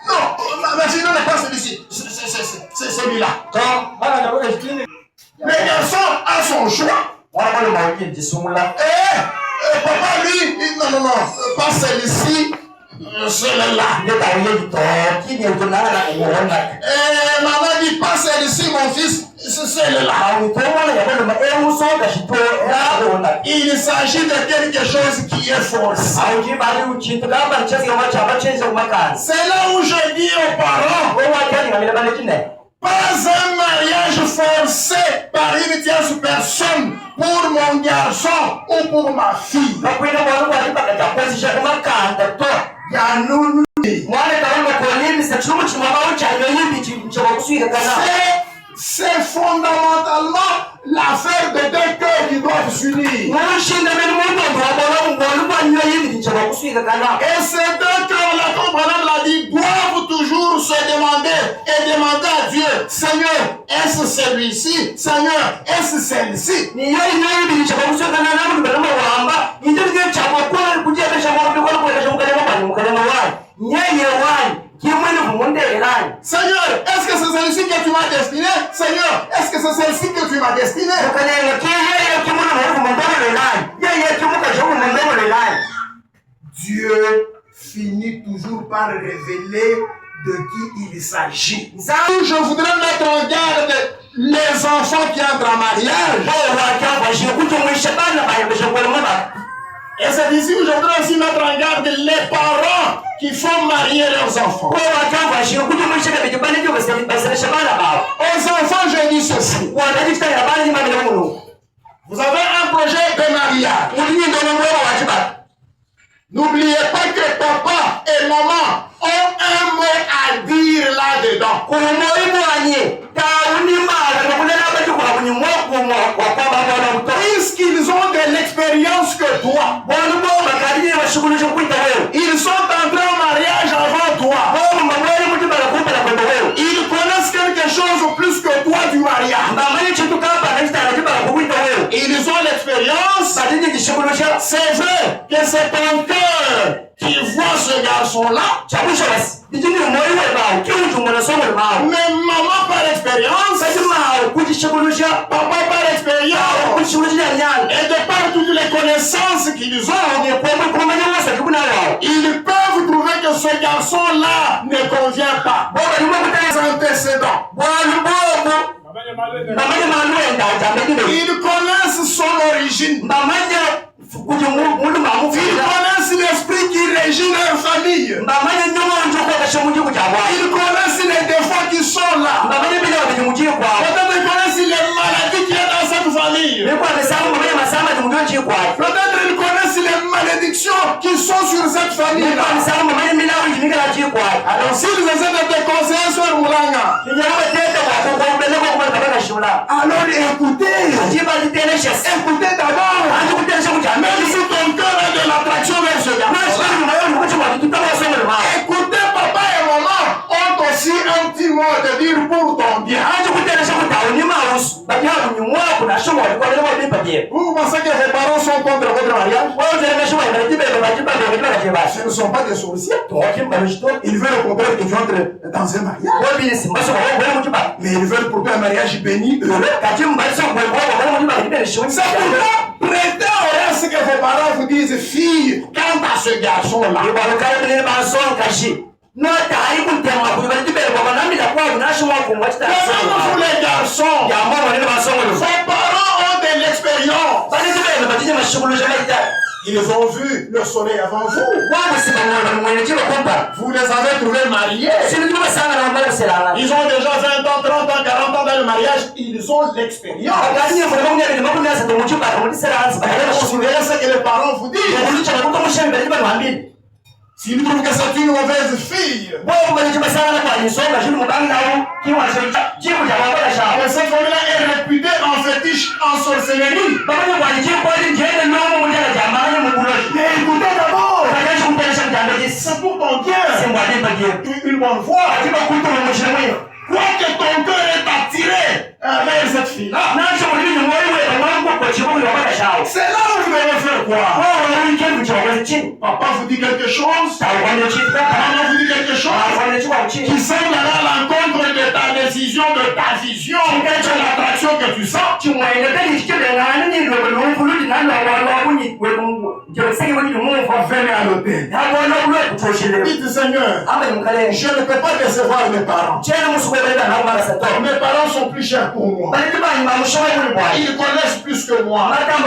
Non, ma fille n'est pas celui-ci, c'est celui-là. Le garçon a son choix. Papa lui, non, pas celui-ci. Celle-là. Maman dit pas celle-ci, mon fils, c'est celle-là. Il s'agit de quelque chose qui est forcé. C'est là où je dis aux parents, pas un mariage forcé par une tierce personne pour mon garçon ou pour ma fille. C'est fondamentalement l'affaire de deux cœurs qui doivent s'unir. Et ces deux cœurs-là, comme Branham l'a dit, doivent toujours se demander et demander à Dieu, Seigneur, est-ce celui-ci? Seigneur, est-ce celle-ci? Seigneur, est-ce que c'est celle-ci que tu m'as destiné? Seigneur, est-ce que c'est celle-ci que tu m'as destiné? Dieu finit toujours par révéler de qui il s'agit. Je voudrais mettre en garde les enfants qui entrent en mariage. Et c'est ici où je voudrais aussi mettre en garde les parents qui font marier leurs enfants. Aux enfants, je dis ceci. Vous avez un projet de mariage. N'oubliez pas que papa et maman ont un mot à dire là-dedans. Puisqu'ils ont de l'expérience que toi. Ils sont entrés en mariage avant toi. Ils connaissent quelque chose plus que toi du mariage. Ils ont l'expérience. C'est vrai que c'est ton cœur qui voit ce garçon-là. Mais maman par expérience, papa par expérience, et de par toutes les connaissances qu'ils ont, ils peuvent trouver que ce garçon-là ne convient pas. Antécédents. Ils connaissent son origine. Ils connaissent l'esprit qui régit leur famille. Ils connaissent les défauts qui sont là. Peut-être ils connaissent les maladies qui sont dans cette famille. Peut-être ils connaissent les malédictions qui sont sur cette famille. Alors s'ils essaient de te conseiller sur Moulanga, alors écoutez. Écoutez d'abord. Même si ton cœur a de l'attraction vers ce garçon, écoutez, papa et maman ont aussi un petit mot de dire pour ton bien. Vous pensez que vos parents sont contre votre mariage? Ce ne sont pas des sorciers. Ils veulent au contraire que tu entres dans un mariage. Mais ils veulent pour toi un mariage béni, heureux. C'est pourquoi prêtez oreille à ce que vos parents vous disent, fille, quant à ce garçon-là. Comment vous les garçons? Vos parents ont de l'expérience. Ils ont vu le soleil avant vous. Vous les avez trouvés mariés. Ils ont déjà 20 ans, 30 ans, 40 ans dans le mariage. Ils ont l'expérience. Considérez ce que les parents vous disent. S'ils trouvent que c'est une mauvaise fille, et cette famille-là est réputée en fétiche, en sorcellerie. Mais écoutez d'abord, c'est pour ton bien. Une bonne foi. Quoi que ton cœur est attiré vers cette fille-là, c'est là où vous devez faire quoi? Papa vous dit quelque chose, maman vous dit quelque chose qui semble aller à l'encontre de ta décision, de ta vision, de l'attraction que tu sens. Venez à l'hôtel. Dites Seigneur, je ne peux pas décevoir mes parents. Mes parents sont plus chers pour moi. Ils connaissent plus que moi. Regarde,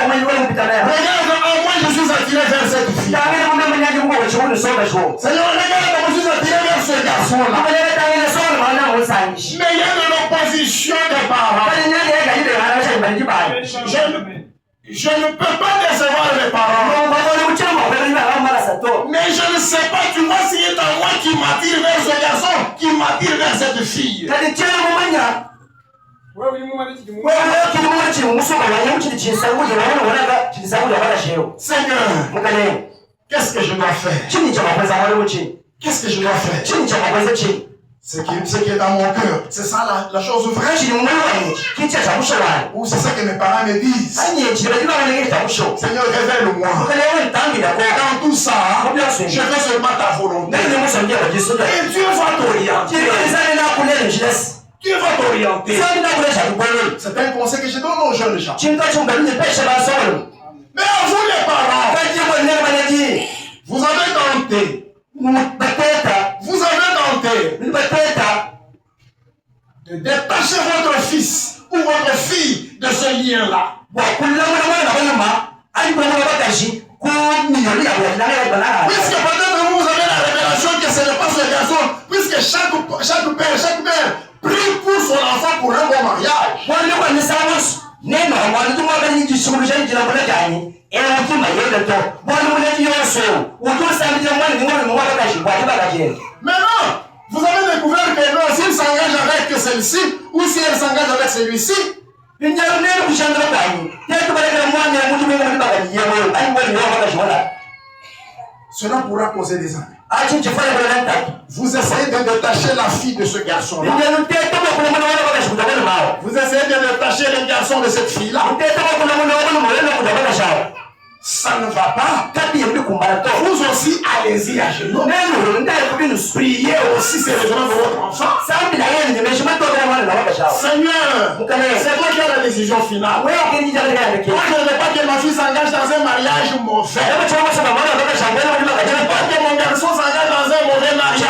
moi je suis attiré vers cette fille. Seigneur, regarde, moi je suis attiré vers ce garçon-là. Mais il y a de l'opposition des parents. Je ne peux pas décevoir mes parents. Mais je ne sais pas, tu vois, si c'est à moi qui m'attire vers ce garçon, qui m'attire vers cette fille. Seigneur, qu'est-ce que je dois faire? Qu'est-ce que je dois faire? Ce qui est dans mon cœur, c'est ça la chose vraie. Ou c'est ça que mes parents me disent. Seigneur, révèle-moi. Dans tout ça, je veux seulement ta volonté. Et Dieu va t'orienter. Dieu va t'orienter. C'est un conseil que je donne aux jeunes gens. Mais à vous les parents, vous avez tenté. Vous avez tenté de détacher votre fils ou votre fille de ce lien-là. Puisque peut-être vous avez la révélation que ce n'est pas ce garçon, puisque chaque père prie pour son enfant pour un bon mariage. Maintenant, vous avez découvert que non, s'il s'engage avec celle-ci, ou si elle s'engage avec celui-ci, cela pourra causer des années. Vous essayez de détacher la fille de ce garçon-là. Vous essayez de détacher le garçon de cette fille-là. Ça ne va pas. Vous aussi, allez-y à genoux. Priez aussi sérieusement pour votre enfant. Seigneur, c'est toi qui as la décision finale. Moi, je ne veux pas que ma fille s'engage dans un mariage mauvais. Je ne veux pas que mon garçon s'engage dans un mauvais mariage.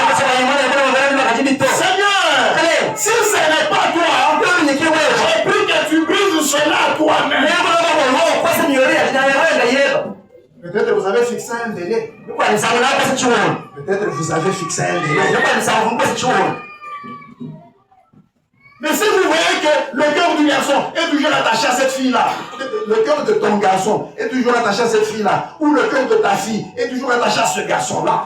Seigneur, si ce n'est pas toi, j'ai pris que tu brises cela toi-même. Peut-être vous avez fixé un délai. Peut-être vous avez fixé un délai. Mais si vous voyez que le cœur du garçon est toujours attaché à cette fille-là, le cœur de ton garçon est toujours attaché à cette fille-là, ou le cœur de ta fille est toujours attaché à ce garçon-là,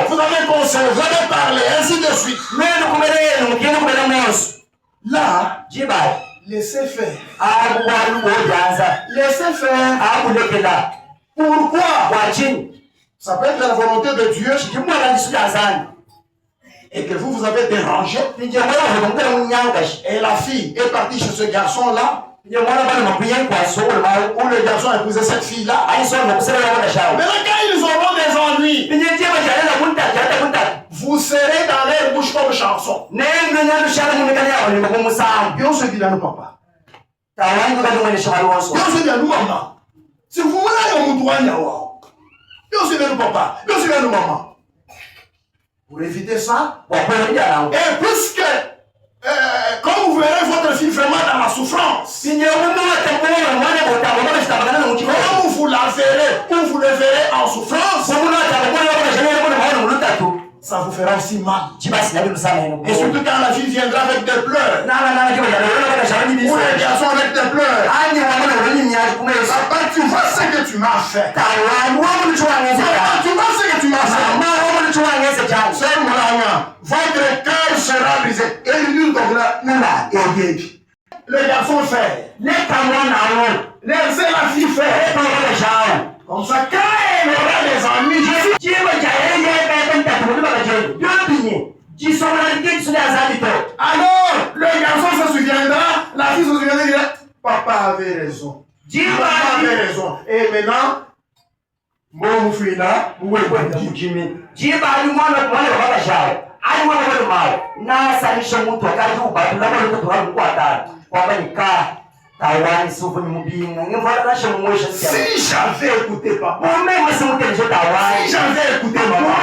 vous avez conseillé, vous avez parlé, ainsi de suite. Là, laissez faire. Laissez faire. Pourquoi? Ça peut être la volonté de Dieu. Et que vous avez dérangé. Et la fille est partie chez ce garçon-là. Où le garçon a épousé cette fille-là. Mais là, quand ils auront des ennuis, vous serez dans leur bouche comme chanson. Dieu se dit à nous, papa. Dieu se dit à nous, maman. Si vous voulez, Dieu se dit à nous, papa. Dieu se dit à nous, maman. Pour éviter ça, et puisque quand vous verrez votre fille vraiment dans la souffrance, quand vous la verrez ou vous le verrez en souffrance, ça vous fera aussi mal. Et surtout quand la fille viendra avec des pleurs, ou le garçon avec des pleurs, papa, tu vois ce que tu m'as fait. Papa, tu vois ce que tu m'as fait. Sœur Moulanga, votre cœur sera brisé. Et lui dit comme là, le garçon fait. Laissez la fille faire. Comme ça, quand elle aura des ennuis, alors, le garçon se souviendra, la fille se souviendra et dira, papa avait raison. Papa avait raison. Et maintenant, mon fils là, où est Jimmy? Si j'avais écouté papa, si j'avais écouté maman,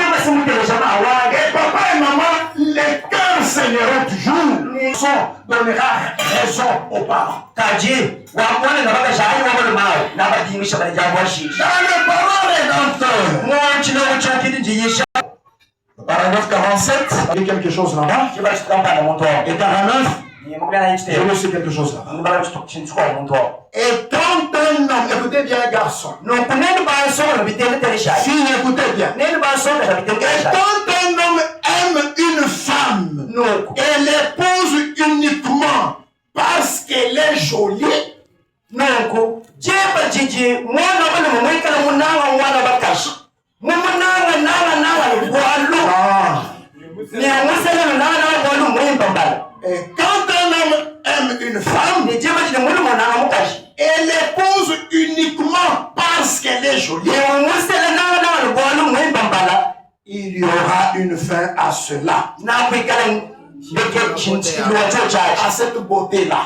et papa et maman, les cœurs s'aimeront toujours. On donnera raison aux parents. Dans le parole rédempteur. Paragraphe 47, il y a quelque chose là-bas. Et 49, il y a aussi quelque chose là-bas. Et quand un homme, écoutez bien garçon, fille, écoutez bien. Et quand un homme aime une femme, et l'épouse uniquement parce qu'elle est jolie, et quand un homme aime une femme, et l'épouse uniquement parce qu'elle est jolie, il y aura une fin à cela. À cette beauté-là.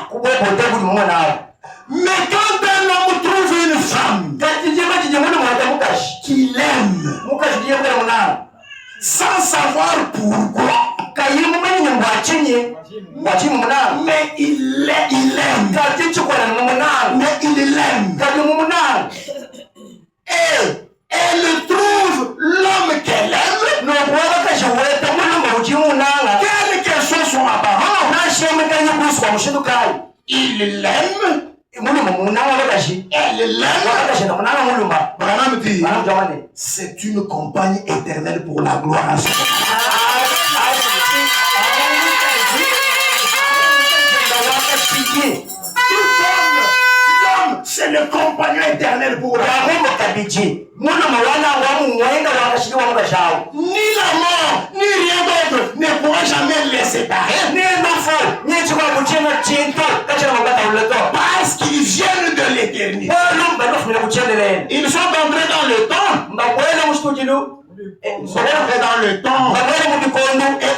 Mais quand un homme trouve une femme qu'il aime, sans savoir pourquoi, mais il l'aime, mais il l'aime, et elle trouve l'homme qu'elle aime, quelle que soit son apparence, il l'aime, elle l'aime. Branham dit, c'est une compagne éternelle pour la gloire à ce moment. L'homme, c'est le compagnon éternel pour la ni la mort, ni rien d'autre ne pourra jamais les séparer. Parce qu'ils viennent de l'éternité. Ils sont entrés dans le temps. Ils sont entrés dans le temps.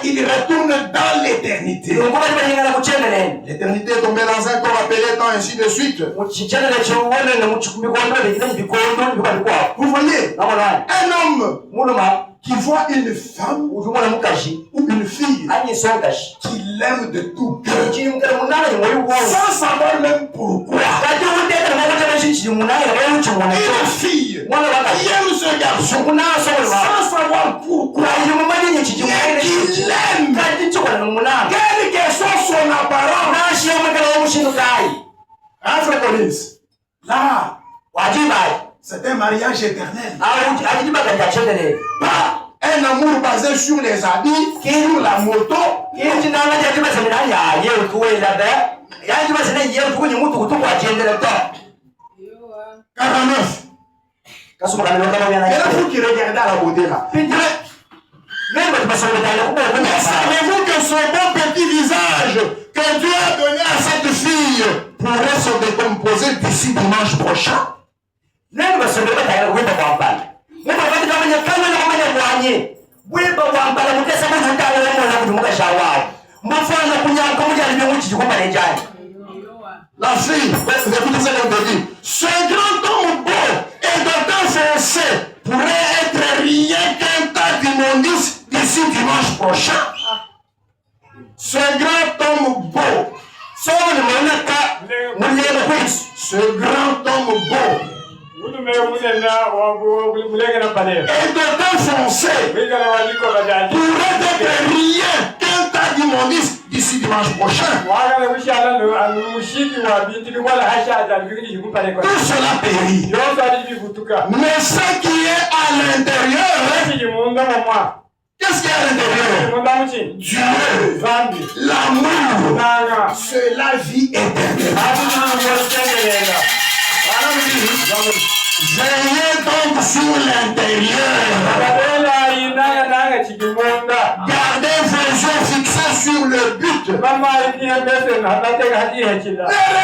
Et ils retournent dans l'éternité. L'éternité est tombée dans un corps appelé temps, ainsi de suite. Vous voyez, un homme qui voit une femme ou une fille qu'il aime de tout cœur, sans savoir même pourquoi. Une fille qui aime ce garçon, sans savoir pourquoi, mais qu'il l'aime, quelle que soit son apparence. Là, c'est un mariage éternel. Pas un amour basé sur les habits, sur la moto. 49. là, vous qui regardez à la beauté là. Savez-vous que son bon petit visage que Dieu a donné à cette fille pourrait se décomposer d'ici dimanche prochain? La fille, écoutez ce qu'on te dit. Ce grand homme beau et de temps foncé pourrait être rien qu'un tas d'immondices d'ici dimanche prochain. Ce grand homme beau, ce grand homme beau, et de temps foncé pourrait être rien qu'un tas d'immondices d'ici dimanche prochain. Tout cela périt. Mais ce qui est à l'intérieur, qu'est-ce qu'il y a à l'intérieur? Dieu, l'amour, cela vit éternellement. Veillez donc sur l'intérieur. Gardez vos yeux fixés sur le but. Ne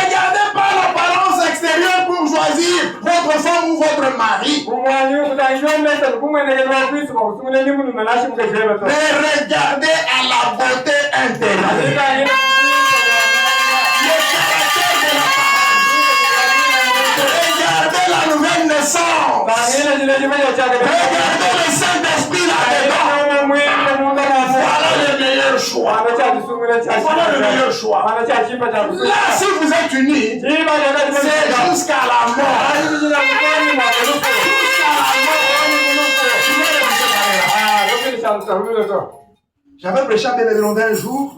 regardez pas l'apparence extérieure pour choisir votre femme ou votre mari. Mais regardez à la beauté intérieure. Regardez la nouvelle naissance. Regardez le Saint-Esprit là-dedans. Voilà le meilleur choix. Voilà le meilleur choix. Là, si vous êtes unis, c'est jusqu'à la mort. Jusqu'à la mort. J'avais prêché à Bénévent un jour,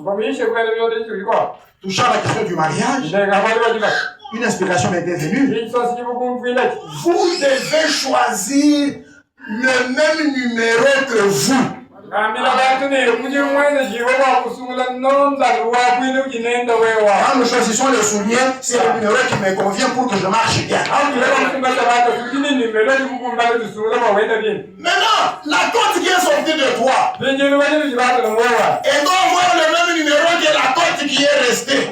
touchant la question du mariage. Une inspiration m'était venue. Vous devez choisir le même numéro que vous. Quand nous choisissons le soulier, c'est le numéro qui me convient pour que je marche bien. Maintenant, la côte qui est sortie de toi, et doit avoir le même numéro que la côte qui est restée.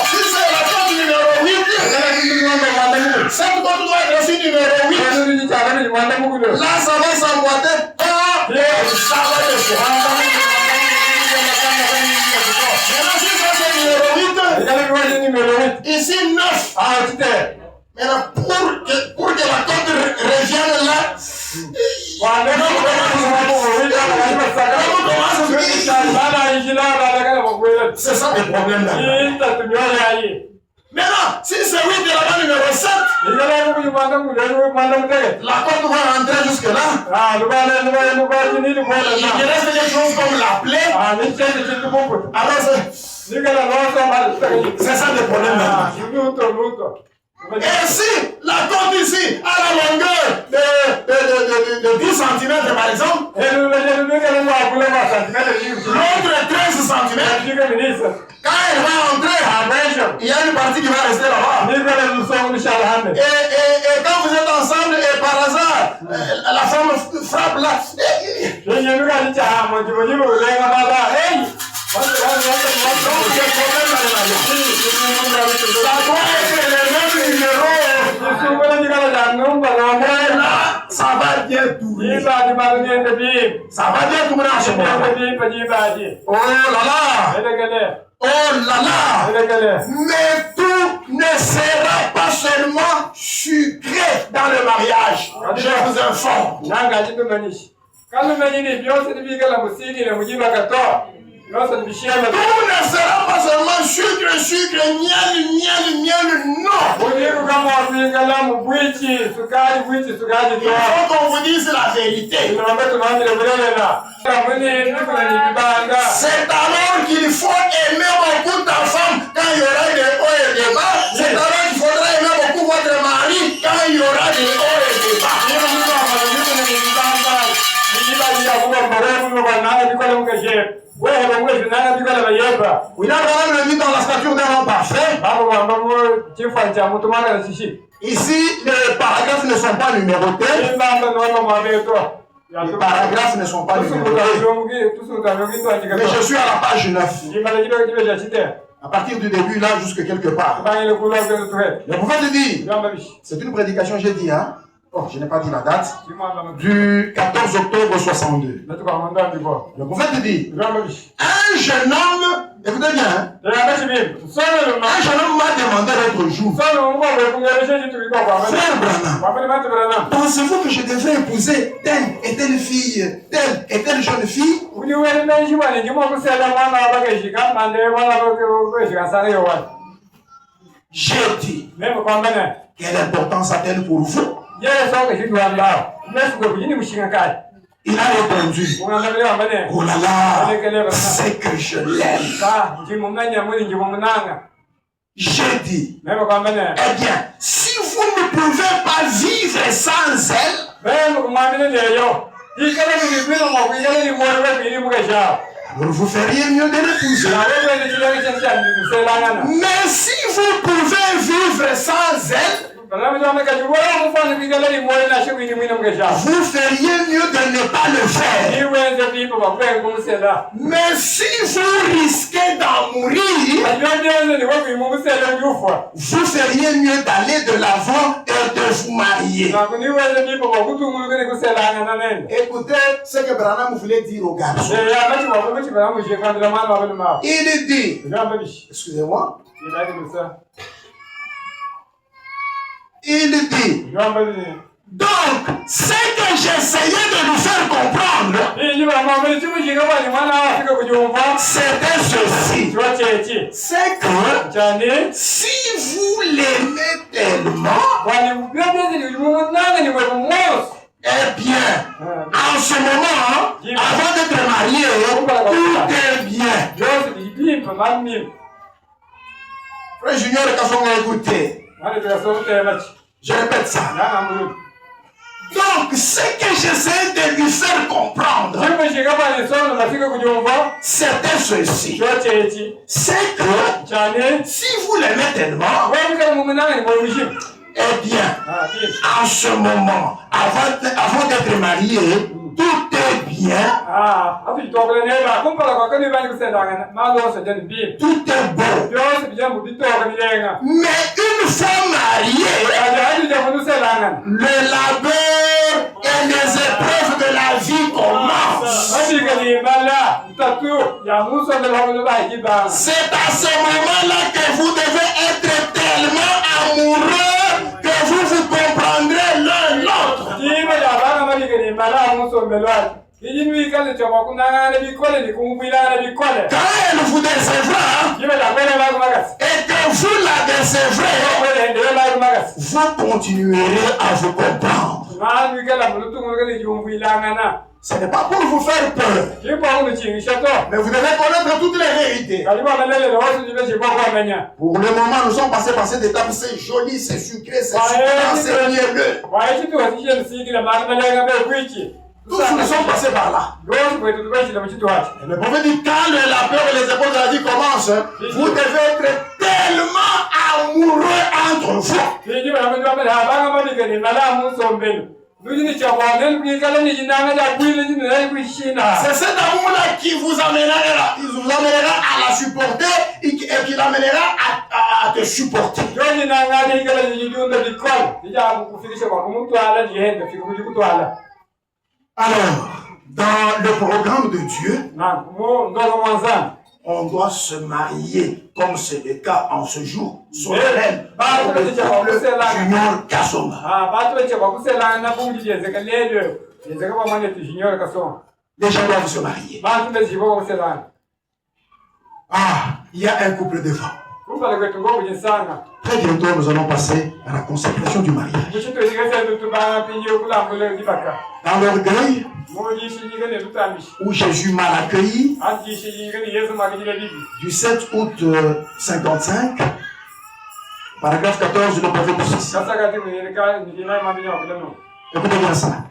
Si c'est la côte numéro 8, cette côte doit être aussi numéro 8. Là, ça va s'emboîter. Et ça va le faire. Maintenant, si ça c'est numéro 8, ici 9. Maintenant, pour que la côte revienne là, c'est ça le problème là. Maintenant, si c'est 8 de la numéro 7, la côte va rentrer jusque là. Il reste des choses comme la plaie. Alors c'est ça le problème là. Et si la côte ici a la longueur de 10 cm par exemple, l'autre 13 cm, quand elle va entrer, il y a une partie qui va rester là-bas. Et quand vous êtes ensemble et par hasard, la femme frappe là. Ça va bien tourner. Ça va bien tourner en ce moment. Oh là là. Oh là là. Mais tout ne sera pas seulement sucré dans le mariage. Je vous informe. Tout ne sera pas seulement sucre, miel, non. Il faut qu'on vous dise la vérité. C'est alors qu'il faut aimer beaucoup ta femme quand il y aura des hauts et des bas. C'est alors qu'il faudra aimer beaucoup votre mari quand il y aura des hauts et des bas. Il a vraiment le mis dans la stature d'un homme parfait. Ici, les paragraphes ne sont pas numérotés. Les paragraphes ne sont pas numérotés. Mais je suis à la page 9. À partir du début, là, jusqu'à quelque part. Le prophète dit, c'est une prédication, j'ai dit, hein? Oh, je n'ai pas dit la date. Du 14 octobre 62. Le prophète dit, un jeune homme, écoutez bien, hein? Un jeune homme m'a demandé l'autre jour, frère Branham, pensez-vous que je devrais épouser telle et telle fille, telle et telle jeune fille? J'ai dit, quelle importance a-t-elle pour vous? Il a répondu, oh là là, c'est que je l'aime. J'ai dit, eh bien, si vous ne pouvez pas vivre sans elle, vous feriez mieux de l'épouser. Mais si vous pouvez vivre sans elle, vous feriez mieux de ne pas le faire. Mais si vous risquez d'en mourir, vous feriez mieux d'aller de l'avant et de vous marier. Écoutez ce que Branham voulait dire aux garçons. Il dit, excusez-moi. Il dit, donc, ce que j'essayais de lui faire comprendre, c'était ceci. C'est que si vous l'aimez tellement, eh bien, en ce moment, avant d'être marié, tout est bien. Frère Junior, quand on a écouté, je répète ça. Donc, ce que j'essaie de lui faire comprendre, c'était ceci. C'est que si vous l'aimez tellement, eh bien, en ce moment, avant d'être marié, tout est bien. Tout est beau. Mais une fois marié, le labeur et les épreuves de la vie commencent. C'est à ce moment-là que vous devez être tellement amoureux que vous vous comprendrez l'un l'autre. Quand elle vous décevra et que vous la décevrez, vous continuerez à vous comprendre. Ce n'est pas pour vous faire peur, mais vous devez connaître toutes les vérités. Pour le moment, nous sommes passés par cette étape. C'est joli, c'est sucré, c'est sucré, c'est mielleux. Tous nous sommes passés par là. Le prophète dit, quand la peur et les épreuves de la vie commencent, vous devez être tellement amoureux entre vous. C'est cet amour-là qui vous amènera à la supporter et qui l'amènera à te supporter. Alors, dans le programme de Dieu, on doit se marier, comme c'est le cas en ce jour, solennel, pour le couple Junior Kasonga. Les gens doivent se marier. Ah, il y a un couple devant. Très bientôt, nous allons passer à la consécration du mariage. Dans l'orgueil, où Jésus m'a accueilli, du 7 août 55, paragraphe 14 du prophète 6. Écoutez bien ça.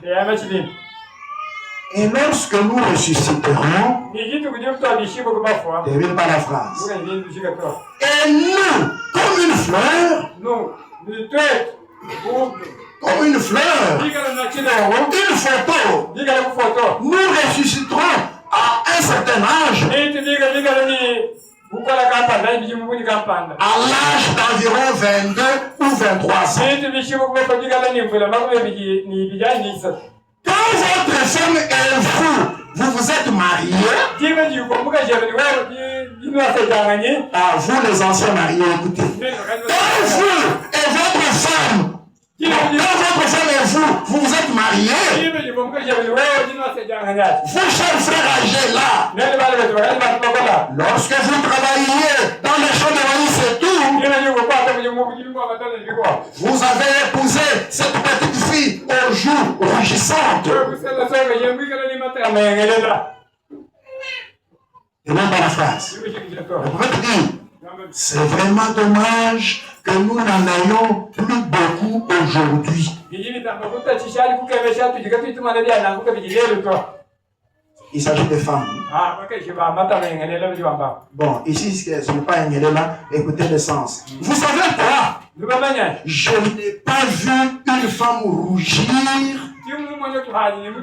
Et lorsque nous ressusciterons, termine par la phrase. Et nous, comme une fleur, comme une fleur, une photo. Nous ressusciterons à un certain âge, à l'âge d'environ 22 ou 23 ans. Quand votre femme est vous vous êtes mariés. Vous les anciens mariés, écoutez. Quand vous et votre femme, et vous êtes mariés, vous, chers frères âgés là, lorsque vous travailliez dans les champs de maïs et tout, vous avez épousé cette petite fille aux joues rougissantes. Et même dans la phrase, le prophète dit, c'est vraiment dommage que nous n'en ayons plus beaucoup aujourd'hui. Il s'agit des femmes. Bon, ici, ce n'est pas un là, écoutez le sens. Vous savez quoi? Je n'ai pas vu une femme rougir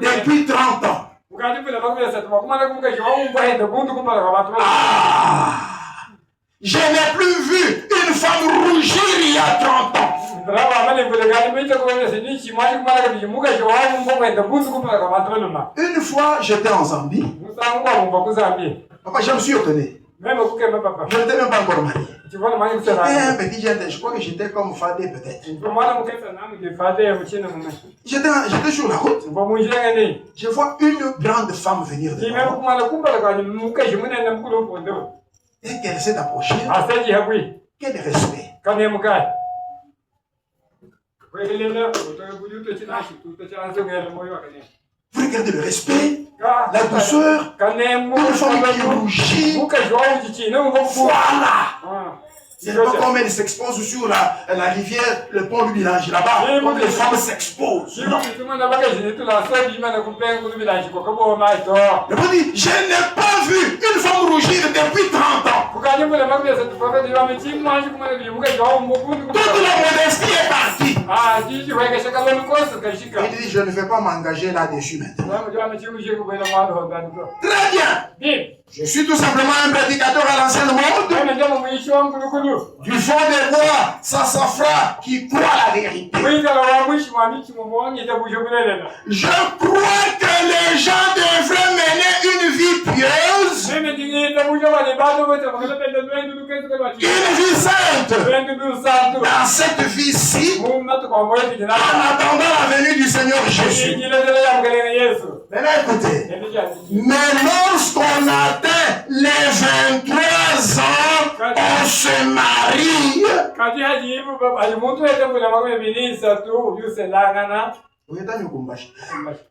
depuis 30 ans. Je n'ai plus vu une femme rougir il y a 30 ans. Une fois, j'étais en Zambie. Papa, je me suis étonné. Je n'étais même pas encore marié. J'étais un petit jeune, je crois que j'étais comme Fadé peut-être. J'étais sur la route. Je vois une grande femme venir devant moi. Dès qu'elle s'est approchée, quel respect. Vous regardez le respect, la douceur, une femme qui rougit. Voilà. C'est pas comme elle s'expose sur la rivière, le pont du village là-bas, comme les femmes s'exposent. Le bon dit, je n'ai pas vu une femme rougir depuis 30 ans. Toute la modestie est partie. Il dit, je ne vais pas m'engager là-dessus maintenant. Très bien. Je suis tout simplement un prédicateur à l'ancien monde. Du fond des bois, ça s'affra qui croit la vérité. Je crois que les gens devraient mener une vie pieuse, une vie sainte. Dans cette vie-ci, en attendant la venue du Seigneur Jésus. Maintenant écoutez, mais lorsqu'on atteint les 23 ans, on se marie.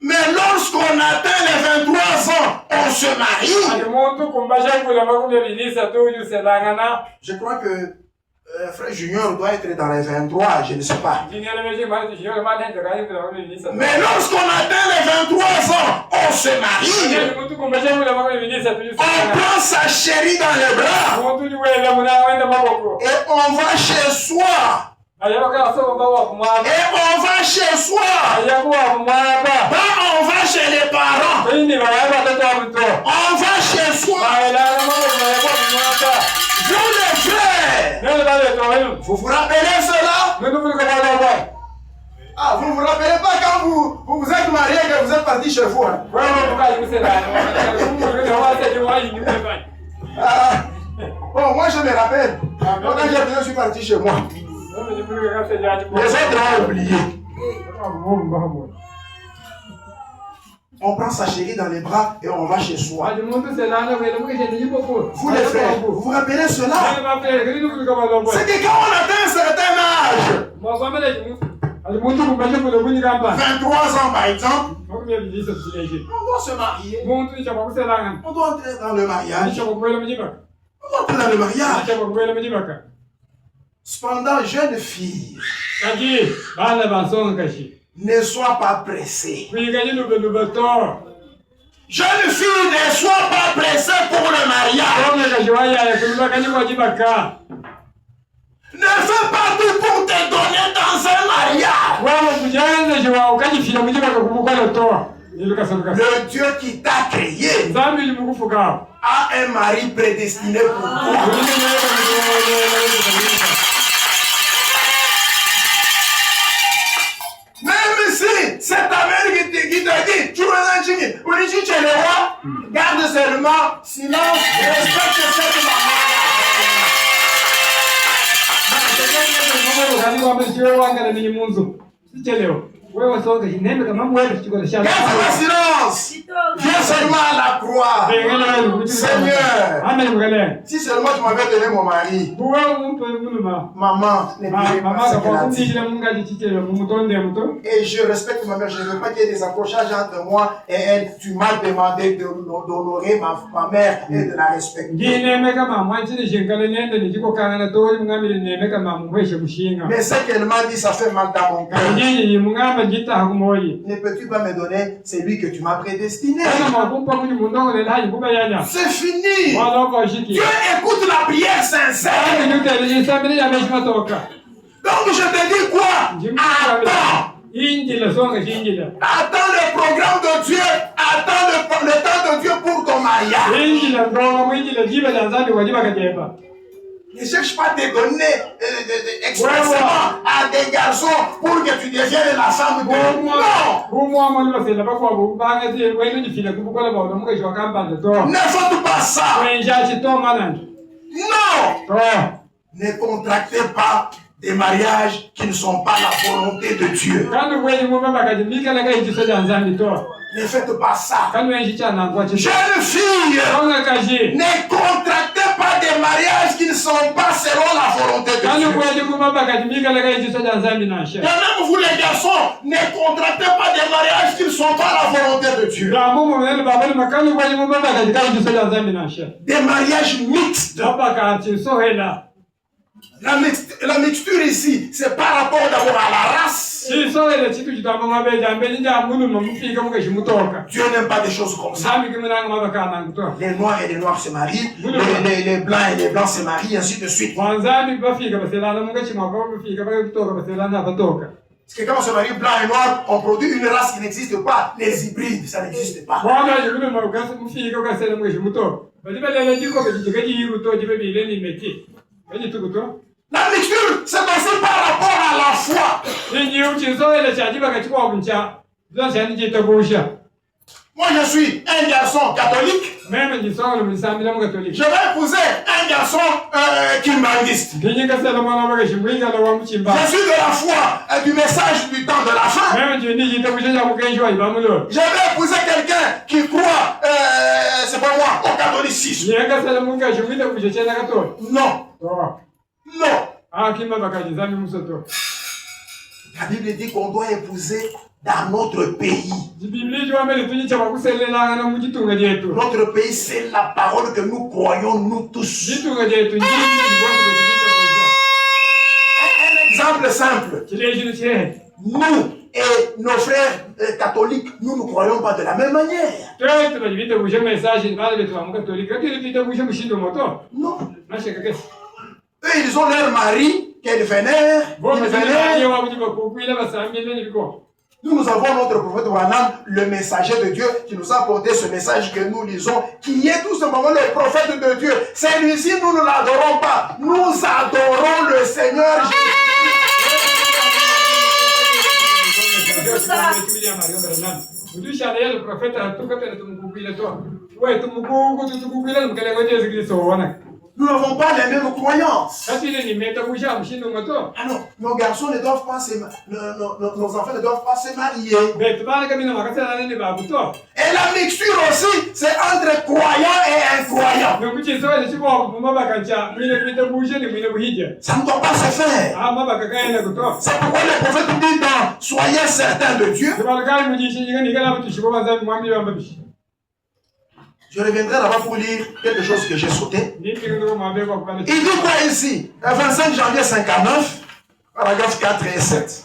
Mais lorsqu'on atteint les 23 ans, on se marie. Je crois que Frère Junior doit être dans les 23, je ne sais pas. Mais lorsqu'on atteint les 23 ans, on se marie. On prend sa chérie dans les bras. Et on va chez soi. Et on va chez soi. Pas on va chez les parents. On va chez soi. Vous les frères, vous vous rappelez cela? Ah, vous ne vous rappelez pas quand vous vous êtes mariés que vous êtes partis chez vous, hein? Bon, moi je me rappelle. Quand je suis parti chez moi. Les autres ont oublié. On prend sa chérie dans les bras et on va chez soi. Vous les frères, vous vous rappelez cela? C'est que quand on atteint un certain âge, 23 ans par exemple, on doit se marier. On doit entrer dans le mariage. On doit entrer dans le mariage. Cependant, jeune fille, ne sois pas pressée. Jeune fille, ne sois pas pressée pour le mariage. Ne fais pas tout pour te donner dans un mariage. Le Dieu qui t'a créé a un mari prédestiné pour toi. Même si c'est ta mère qui te dit, garde seulement silence et respecte cette maman. Garde silence. Viens seulement à la croix. Seigneur, si seulement tu m'avais donné mon mari, maman ne dirait pas ce qu'elle a dit. Et je respecte ma mère, je ne veux pas qu'il y ait des accrochages entre moi et elle. Tu m'as demandé d'honorer ma mère et de la respecter. Mais ce qu'elle m'a dit, ça fait mal dans mon cœur. Ne peux-tu pas me donner celui que tu m'as prédestiné? C'est fini. Dieu écoute la prière sincère. Donc je te dis quoi? Attends le programme de Dieu. Attends le temps de Dieu pour ton mariage. Ne cherche pas à te donner expressément à des garçons pour que tu deviennes la femme de Dieu. Non! Ne faites pas ça! Non! Ne contractez pas des mariages qui ne sont pas la volonté de Dieu. Ne faites pas ça. Jeune fille, ne contractez pas des mariages qui ne sont pas selon la volonté de Dieu. Et même vous les garçons, ne contractez pas des mariages qui ne sont pas la volonté de Dieu. Des mariages mixtes. La mixture ici, c'est par rapport d'abord à la race. Dieu n'aime pas des choses comme ça. Les noirs et les noirs se marient, les blancs et les blancs se marient, ainsi de suite. Parce que quand on se marie blanc et noir, on produit une race qui n'existe pas. Les hybrides, ça n'existe pas. La mixture, c'est aussi par rapport à la foi. Moi, je suis un garçon catholique. Je vais épouser un garçon kilmaniste. Je suis de la foi du message du temps de la fin. Je vais épouser quelqu'un qui croit, c'est pas moi, au catholicisme. Non. Non. La Bible dit qu'on doit épouser dans notre pays. Notre pays, c'est la parole que nous croyons, nous tous. Un exemple simple. Nous et nos frères catholiques, nous ne croyons pas de la même manière. Non. Eux, ils ont leur mari qu'elle vénère. Nous avons notre prophète Branham, le messager de Dieu, qui nous a apporté ce message que nous lisons, qui est tout simplement le prophète de Dieu. Celui-ci, nous ne l'adorons pas. Nous adorons le Seigneur Jésus. Nous n'avons pas les mêmes croyances. Ah non, nos garçons ne doivent pas se marier. Nos enfants ne doivent pas se marier. Et la mixture aussi, c'est entre croyants et incroyants. Ça ne doit pas se faire. C'est pourquoi le prophète dit dans soyez certains de Dieu. Je reviendrai là-bas pour lire quelque chose que j'ai sauté. Il dit quoi ici? 25 janvier 59, paragraphe 4 et 7.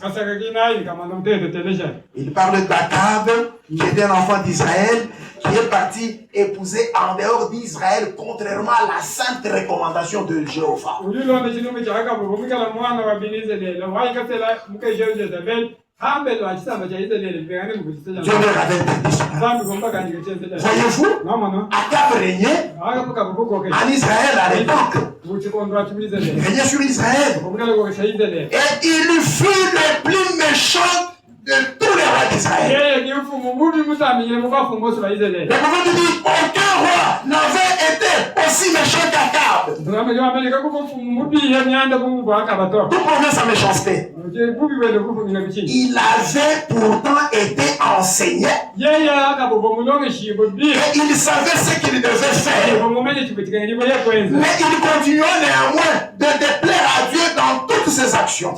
Il parle d'Akab, qui était un enfant d'Israël, qui est parti épouser en dehors d'Israël, contrairement à la sainte recommandation de Jéhovah. Dieu lui avait interdit cela. Voyez-vous, Akab régnait en Israël à l'époque. Il régnait sur Israël. Et il fut le plus méchant de tous les rois d'Israël. Le prophète dit, aucun roi n'avait été aussi méchant qu'Akab. Tout provient sa méchanceté. Il avait pourtant été enseigné et il savait ce qu'il devait faire. Mais il continuait néanmoins de déplaire à Dieu dans toutes ses actions.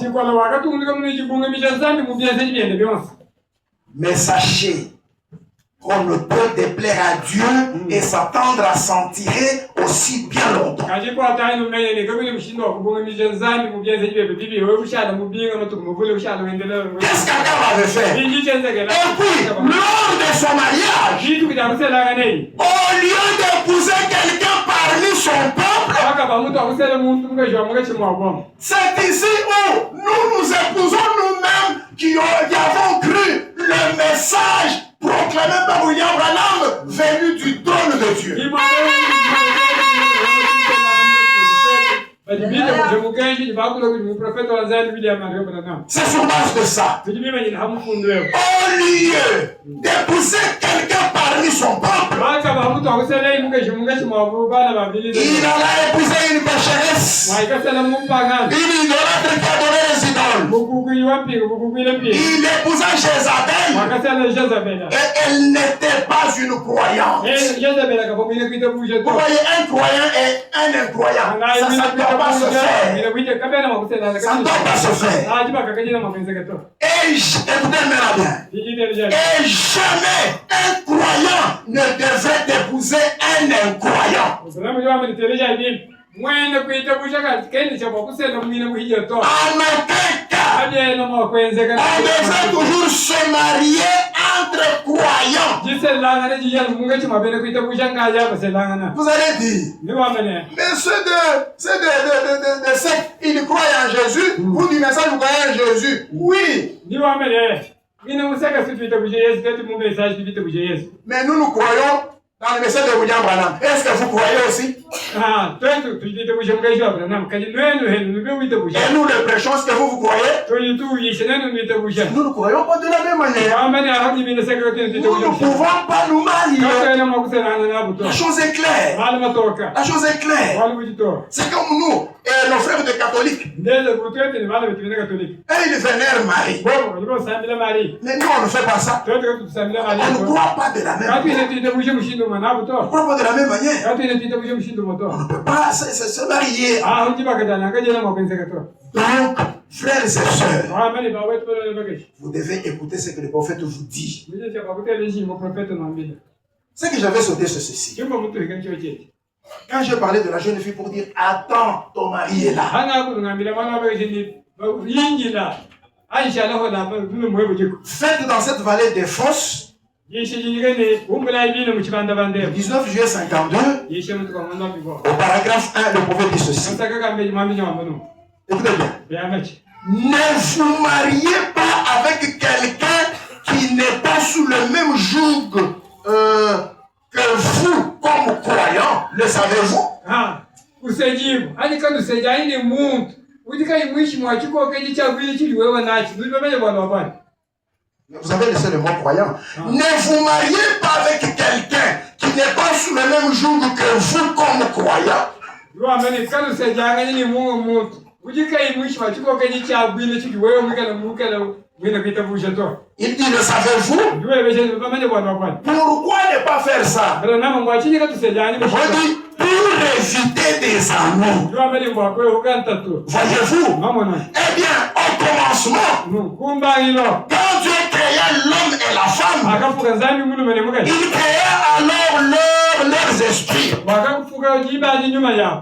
Mais sachez qu'on ne peut déplaire à Dieu et s'attendre à s'en tirer aussi bien longtemps. Qu'est-ce qu'Akab avait fait? Et puis, lors de son mariage, au lieu d'épouser quelqu'un parmi son peuple, c'est ici où nous épousons nous-mêmes qui avons cru le message proclamé par William Branham venu du trône de Dieu. C'est sur base de ça. Au lieu d'épouser quelqu'un parmi son peuple, il alla épouser une pécheresse, une idolâtre qui adorait les idoles. Il épousa Jézabel et elle n'était pas une croyante. Vous voyez, un croyant et un incroyant, ça ne doit pas se faire. Ça ne doit pas se faire. Et écoutez-moi bien. Et jamais un croyant ne devrait épouser un incroyant. En aucun cas, on devrait toujours se marier entre croyants. Vous allez dire, mais ceux de secte, ils croient en Jésus. Vous du message, vous croyez en Jésus. Oui. Mais nous croyons dans le message de William Branham. Est-ce que vous croyez aussi? Et nous le prêchons, est-ce que vous croyez? Nous ne croyons pas de la même manière. Nous ne pouvons pas nous marier. La chose est claire. La chose est claire. C'est comme nous et nos frères de catholiques. Et ils vénèrent Marie. Mais nous, on ne fait pas ça. On ne croit pas de la même manière. On ne croit pas de la même manière. On ne peut pas se marier. Donc, frères et sœurs, vous devez écouter ce que le prophète vous dit. C'est que j'avais sauté sur ceci. Quand je parlais de la jeune fille pour dire, attends, ton mari est là. Faites dans cette vallée des fosses. Le 19 juillet 52, au paragraphe 1, le prophète dit ceci. Écoutez bien. Ne vous mariez pas avec quelqu'un qui n'est pas sous le même joug que vous, comme croyant. Le savez-vous? Vous avez laissé le mot croyant. Ne vous mariez pas avec quelqu'un qui n'est pas sous le même joug que vous comme croyant. Il dit, le savez-vous? Pourquoi ne pas faire ça? On dit, pour éviter des amours. Voyez-vous? Eh bien, au commencement, quand Dieu créa l'homme et la femme, il créa alors leurs esprits.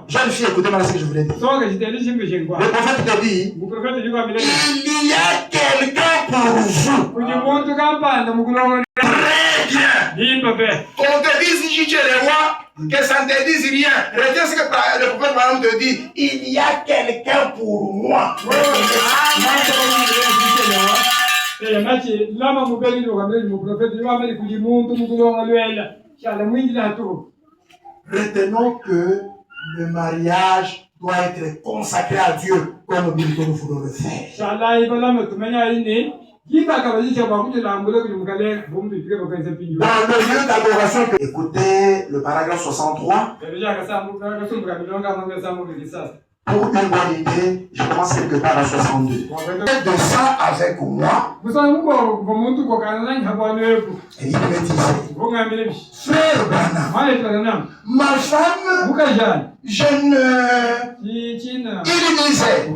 Jeune fille, écoutez-moi ce que je voulais dire. Le prophète te dit, il y a quelqu'un pour vous. Très bien. Qu'on te dise ici chez les rois, que ça ne te dise rien. Retiens ce que le prophète Balaam te dit. Il y a quelqu'un pour moi. Retenons que le mariage doit être consacré à Dieu comme nous voulons le faire. Dans le lieu d'adoration, écoutez le paragraphe 63. Pour une bonne idée, je commence quelque part à 62. De ça avec moi. Et il me disait, frère Branham, ma femme, il disait,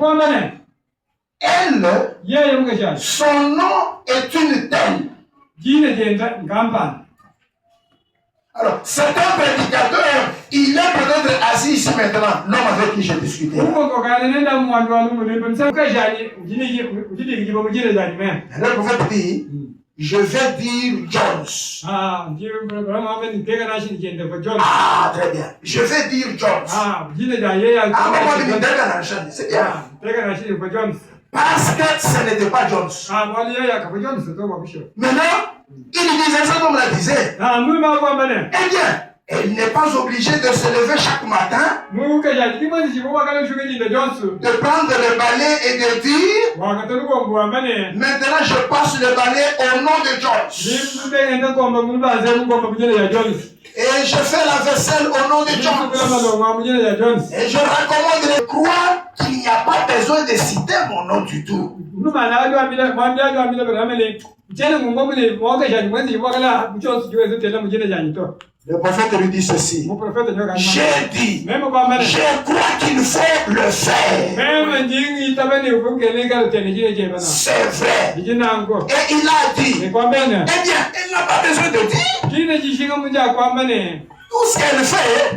elle, son nom est une telle. Alors, c'est un prédicateur, il est peut-être assis ici maintenant, l'homme avec qui j'ai discuté. Alors, le prophète dit, je vais dire Jones. Ah, très bien. Je vais dire Jones. C'est bien. Parce que ce n'était pas Jones. Maintenant, il disait ça comme la disait. Eh bien, elle n'est pas obligée de se lever chaque matin, de prendre le balai et de dire, maintenant je passe le balai au nom de Jones. Et je fais la vaisselle au nom de Jones. Et je recommande les croix qu'il n'y a pas besoin de citer mon nom du tout. Le prophète lui dit ceci. J'ai dit, je crois qu'il faut le faire. C'est vrai. Et il a dit, eh bien, elle n'a pas besoin de dire. Tout ce qu'elle fait,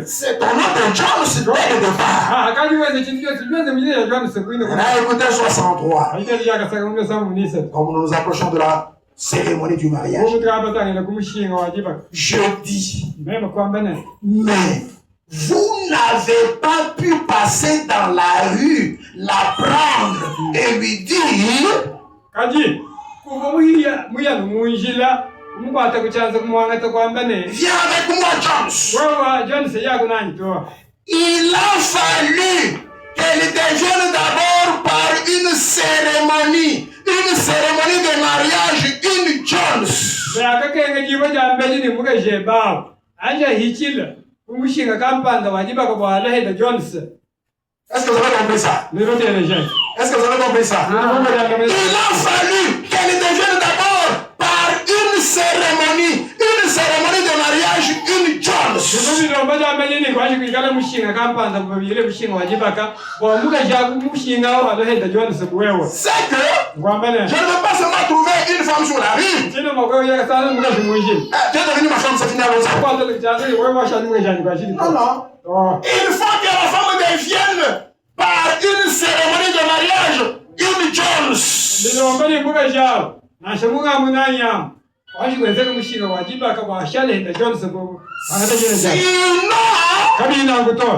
c'est au nom de Jones dès le départ. On a écouté 63. Comme nous nous approchons de la cérémonie du mariage, je dis, mais vous n'avez pas pu passer dans la rue, la prendre et lui dire, viens avec moi, Jones. Il a fallu qu'elle déjeune d'abord par une cérémonie de mariage, une Jones. Est-ce que vous avez compris ça? Est-ce que vous avez compris ça? Il a fallu qu'elle déjeune d'abord par une cérémonie de mariage, une Jones. C'est que je ne veux pas seulement trouver une femme sur la rue. Tu es devenu ma femme, c'est fini avec ça. Non. Il faut que la femme devienne par une cérémonie de mariage une Jones. Sinon,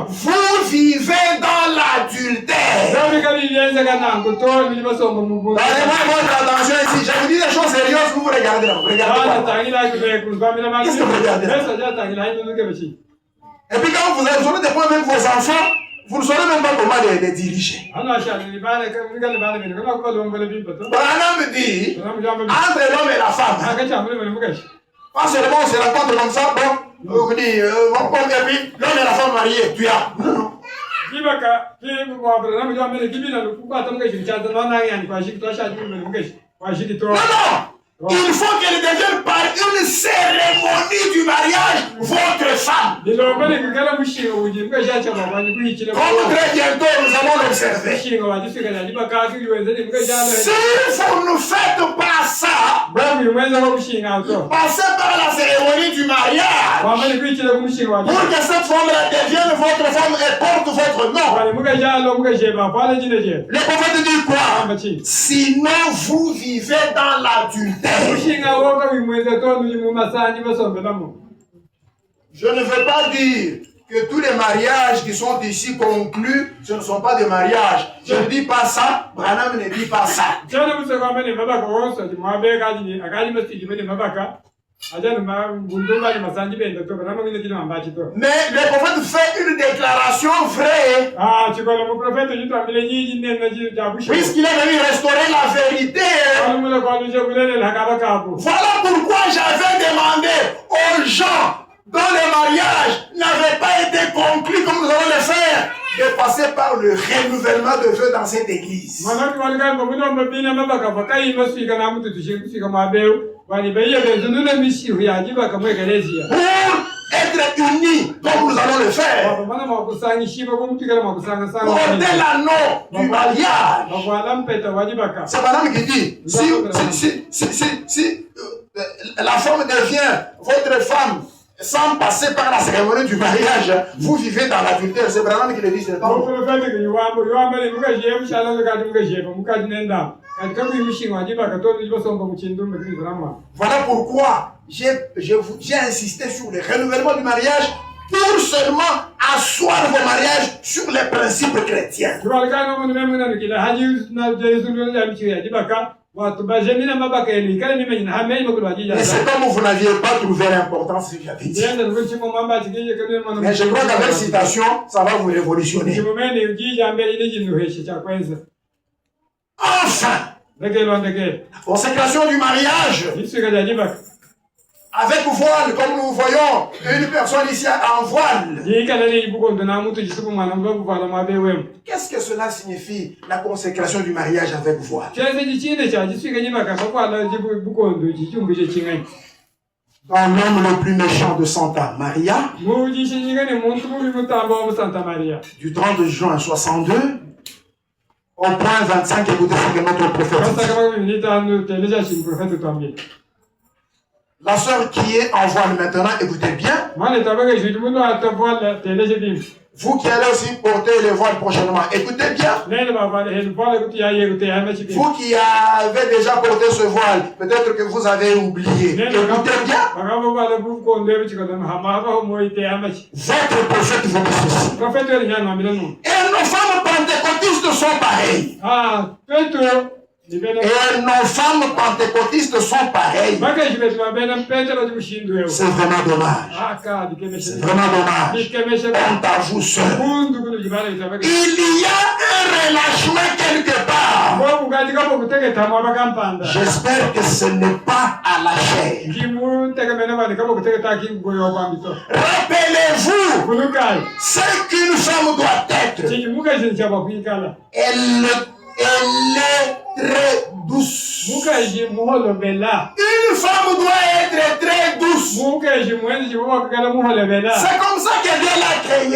vous vivez dans l'adultère. Donnez-moi votre attention ici. Je vous dis des choses sérieuses, vous regardez là. Qu'est-ce que vous regardez là? Et puis quand vous aurez des problèmes avec vos enfants, vous ne saurez même pas comment les diriger. Branham dit, entre l'homme et la femme, pas seulement on se rencontre comme ça, bon, vous dites, et puis l'homme et la femme mariés, tu as. Non. Il faut qu'elle devienne par une cérémonie du mariage votre femme. Comme très bientôt nous allons l'observer. Si vous ne faites pas ça, passez par la cérémonie du mariage. Pour que cette femme-là devienne votre femme et porte votre nom. Le prophète dit quoi? Sinon vous vivez dans l'adultère. Je ne veux pas dire que tous les mariages qui sont ici conclus, ce ne sont pas des mariages. Je ne dis pas ça, Branham ne dit pas ça. Mais le prophète fait une déclaration vraie. Puisqu'il est venu restaurer la vérité. Voilà pourquoi j'avais demandé aux gens dont le mariage n'avait pas été conclu comme nous allons le faire, de passer par le renouvellement de vœux dans cette église. Pour être unis comme nous allons le faire. Porter l'anneau du mariage. C'est Madame qui dit, si la femme devient votre femme sans passer par la cérémonie du mariage, vous vivez dans l'adultère. C'est Branham qui le dit, ce n'est pas moi. Voilà pourquoi j'ai insisté sur le renouvellement du mariage pour seulement asseoir vos mariages sur les principes chrétiens. Mais c'est comme vous n'aviez pas trouvé l'importance que j'avais dit. Mais je crois qu'avec citation, ça va vous révolutionner. Enfin, la consécration du mariage avec voile, comme nous voyons une personne ici en voile. Qu'est-ce que cela signifie, la consécration du mariage avec voile? Dans l'homme le plus méchant de Santa Maria, du 30 juin 62, au point 25, écoutez ce que notre prophète dit. La sœur qui est en voile maintenant, écoutez bien. Vous qui allez aussi porter le voile prochainement, écoutez bien. Vous qui avez déjà porté ce voile, peut-être que vous avez oublié. Écoutez bien. Votre prophète vous dit ceci. Et nos femmes pentecôtistes sont pareilles. Et nos femmes pentecôtistes sont pareilles. C'est vraiment dommage. C'est vraiment dommage. Honte à vous seuls. Il y a un relâchement quelque part. J'espère que ce n'est pas à la chair. Rappelez-vous ce qu'une femme doit être. Elle est très douce. Une femme doit être très douce. C'est comme ça que Dieu l'a créée. Une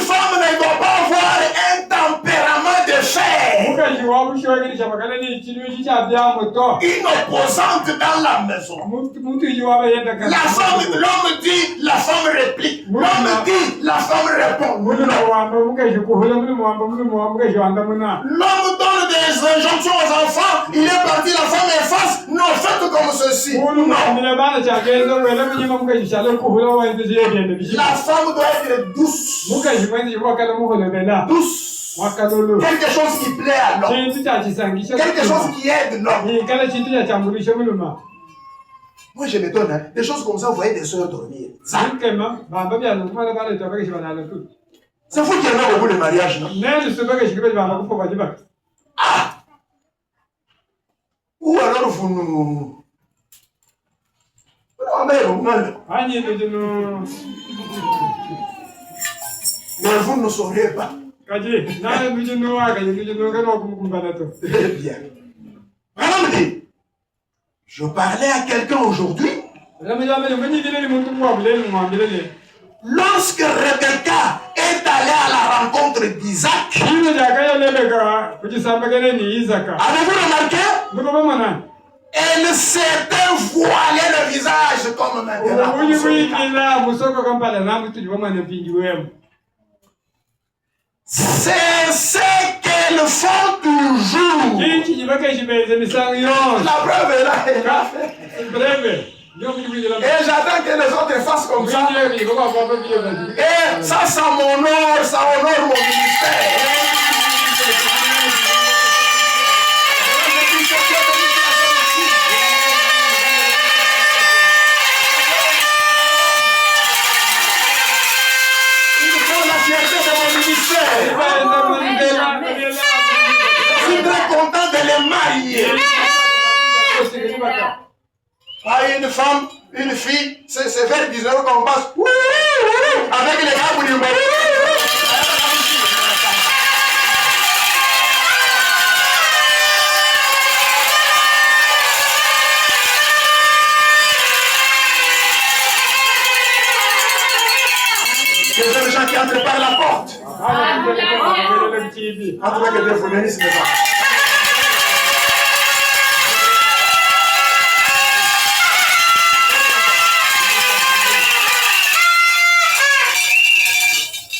femme ne doit pas avoir un tempérament de fer. Une opposante dans la maison. La femme, l'homme dit, la femme réplique. L'homme dit, la femme répond. L'homme donne des injonctions aux enfants, il est parti, la femme efface, non, faites comme ceci. Non. La femme doit être douce. Douce. Quelque chose qui plaît à l'homme. Quelque chose qui aide l'homme. Moi je m'étonne, hein. Des choses comme ça, vous voyez des soeurs dormir. C'est vous qui aimez beaucoup le mariage, non? Ah! Ou alors vous nous... Mais vous ne sauriez pas. Très bien. Madame dit, je parlais à quelqu'un aujourd'hui. Lorsque Rebecca est allée à la rencontre d'Isaac, avez-vous remarqué? Elle s'était voilée le visage comme maintenant. C'est ce qu'elles font toujours. La preuve est là. Et j'attends que les autres fassent comme ça. Et ça m'honore, ça honore mon ministère. Je suis très content de les marier. Une femme, une fille, c'est vers 19 qu'on passe avec les gars pour du mari. Les jeunes gens qui entrent par la porte. En tout cas, que Dieu vous bénisse, mes enfants.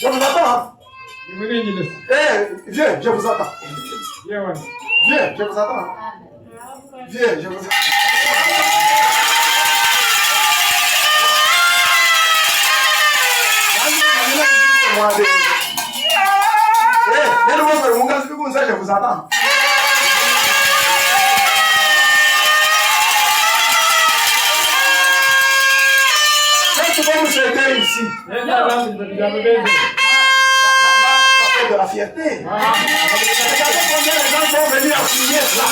Je vous attends. Viens, je vous attends. Viens, je vous attends. Viens, je vous attends. Je vous attends. Qu'est-ce que vous aider ici? Ça fait de la fierté. Regardez combien les gens sont venus à signer cela.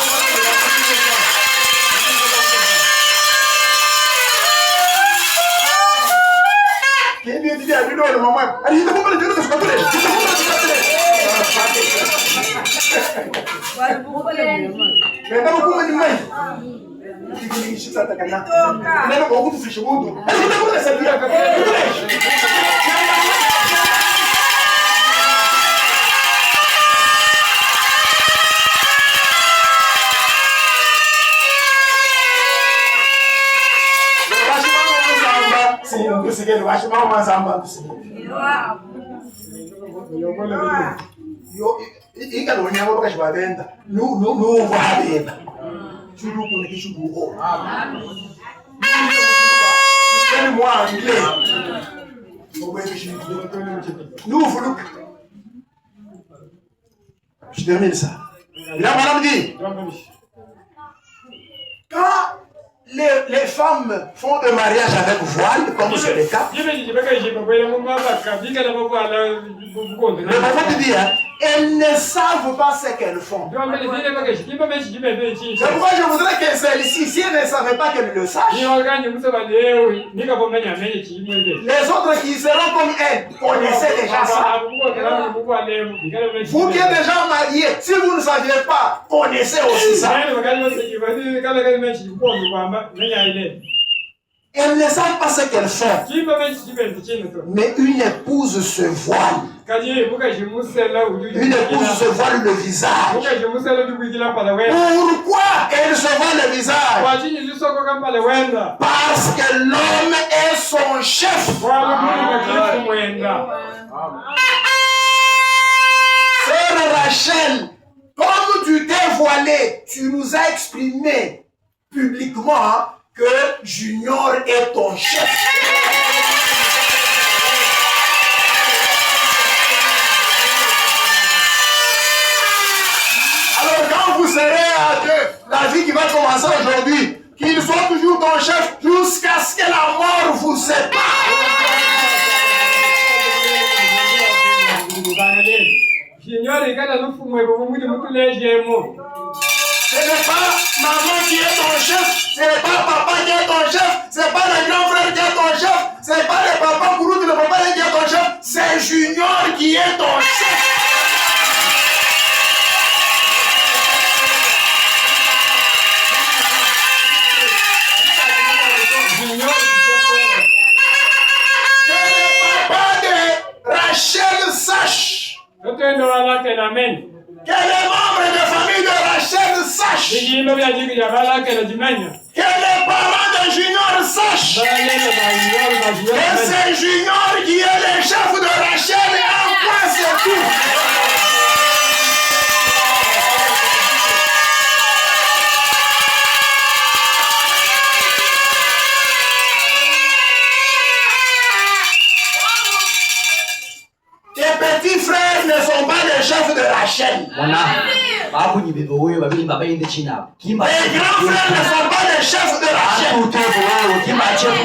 Qui est bien dit à lui, le moment. Allez, il te faut pas le dire de ce côté. Je termine ça. La madame dit, quand les femmes font un mariage avec voile, comme c'est le cas, le prophète dit, elles ne savent pas ce qu'elles font. C'est pourquoi je voudrais que celles-ci, si elles ne savaient pas qu'elles le sachent, les autres qui seront comme elles connaissaient déjà ça. Vous qui êtes déjà mariés, si vous ne saviez pas, connaissez aussi ça. Elles ne savent pas ce qu'elles font. Mais une épouse se voile. Une épouse se voile le visage. Pourquoi elle se voile le visage? Parce que l'homme est son chef. Sœur Rachel, comme tu t'es voilée, tu nous as exprimé publiquement que Junior est ton chef. Alors quand vous serez à deux, la vie qui va commencer aujourd'hui, qu'il soit toujours ton chef jusqu'à ce que la mort vous sépare. Ce n'est pas maman qui est ton chef, ce n'est pas papa qui est ton chef, ce n'est pas le grand frère qui est ton chef, ce n'est pas le papa Kourout, le papa qui est ton chef, c'est Junior qui est ton chef. Que le papa de Rachel sache, que les membres de famille de Rachel Rachel sache. Que les parents de Junior sachent. Que c'est Junior qui est le chef de Rachel et en quoi c'est tout. Tes petits frères ne sont pas les chefs de Rachel. Les grands frères ne sont pas les chefs de Rachel. Ton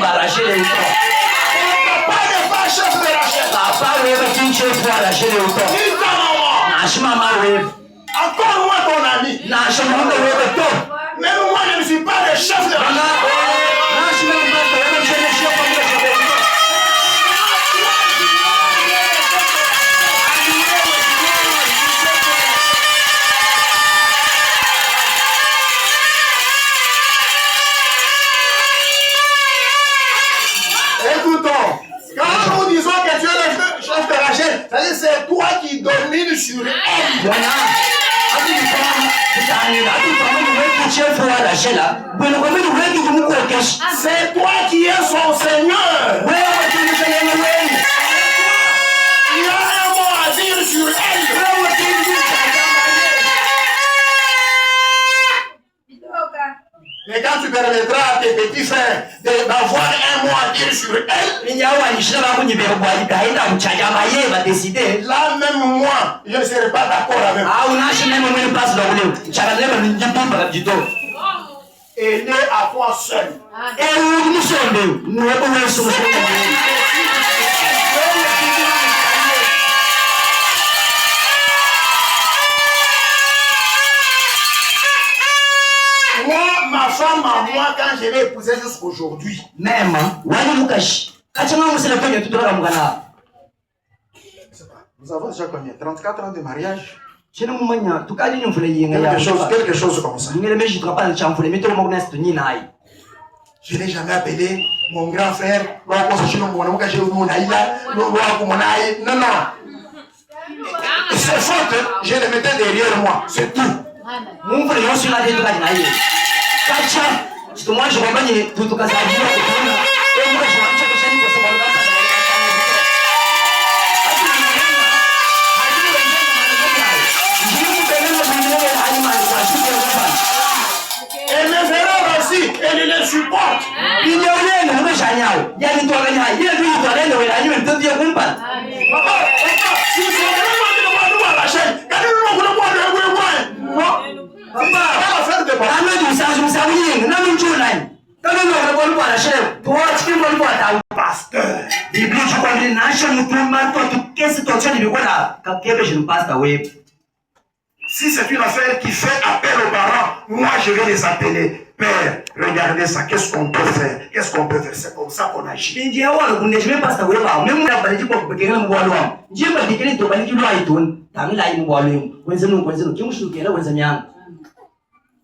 papa n'est pas chef de Rachel. Ni ta maman. Encore moins ton ami. Même moi je ne suis pas le chef de Rachel. C'est toi qui domines sur elle. C'est toi qui es son Seigneur. Il y a un mot à dire sur elle. Mais quand tu permettras à tes petits frères d'avoir un mot à dire sur elle, là même moi, je ne serai pas d'accord avec vous. Elle est à toi seul. Ma femme à moi, quand je l'ai épousée jusqu'aujourd'hui, même, vous avez déjà combien? 34 ans de mariage? Quelque chose comme ça. Je n'ai jamais appelé mon grand frère. Non, non. C'est faute, je le mettais derrière moi, c'est tout. Moi je regagne tout cas elle me verra aussi, elle les supporte. Il y a si c'est une affaire qui fait appel aux parents, moi je vais les appeler. Père, regardez ça, qu'est-ce qu'on peut faire? Qu'est-ce qu'on peut faire? C'est comme ça qu'on agit.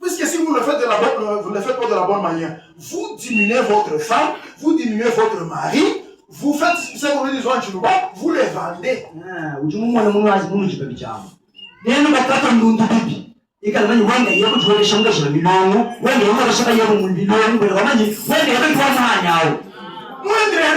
Puisque si vous le faites vous le faites pas de la bonne manière, vous diminuez votre femme, vous diminuez votre mari, vous faites ce que vous dites, vous les vendez. Moindre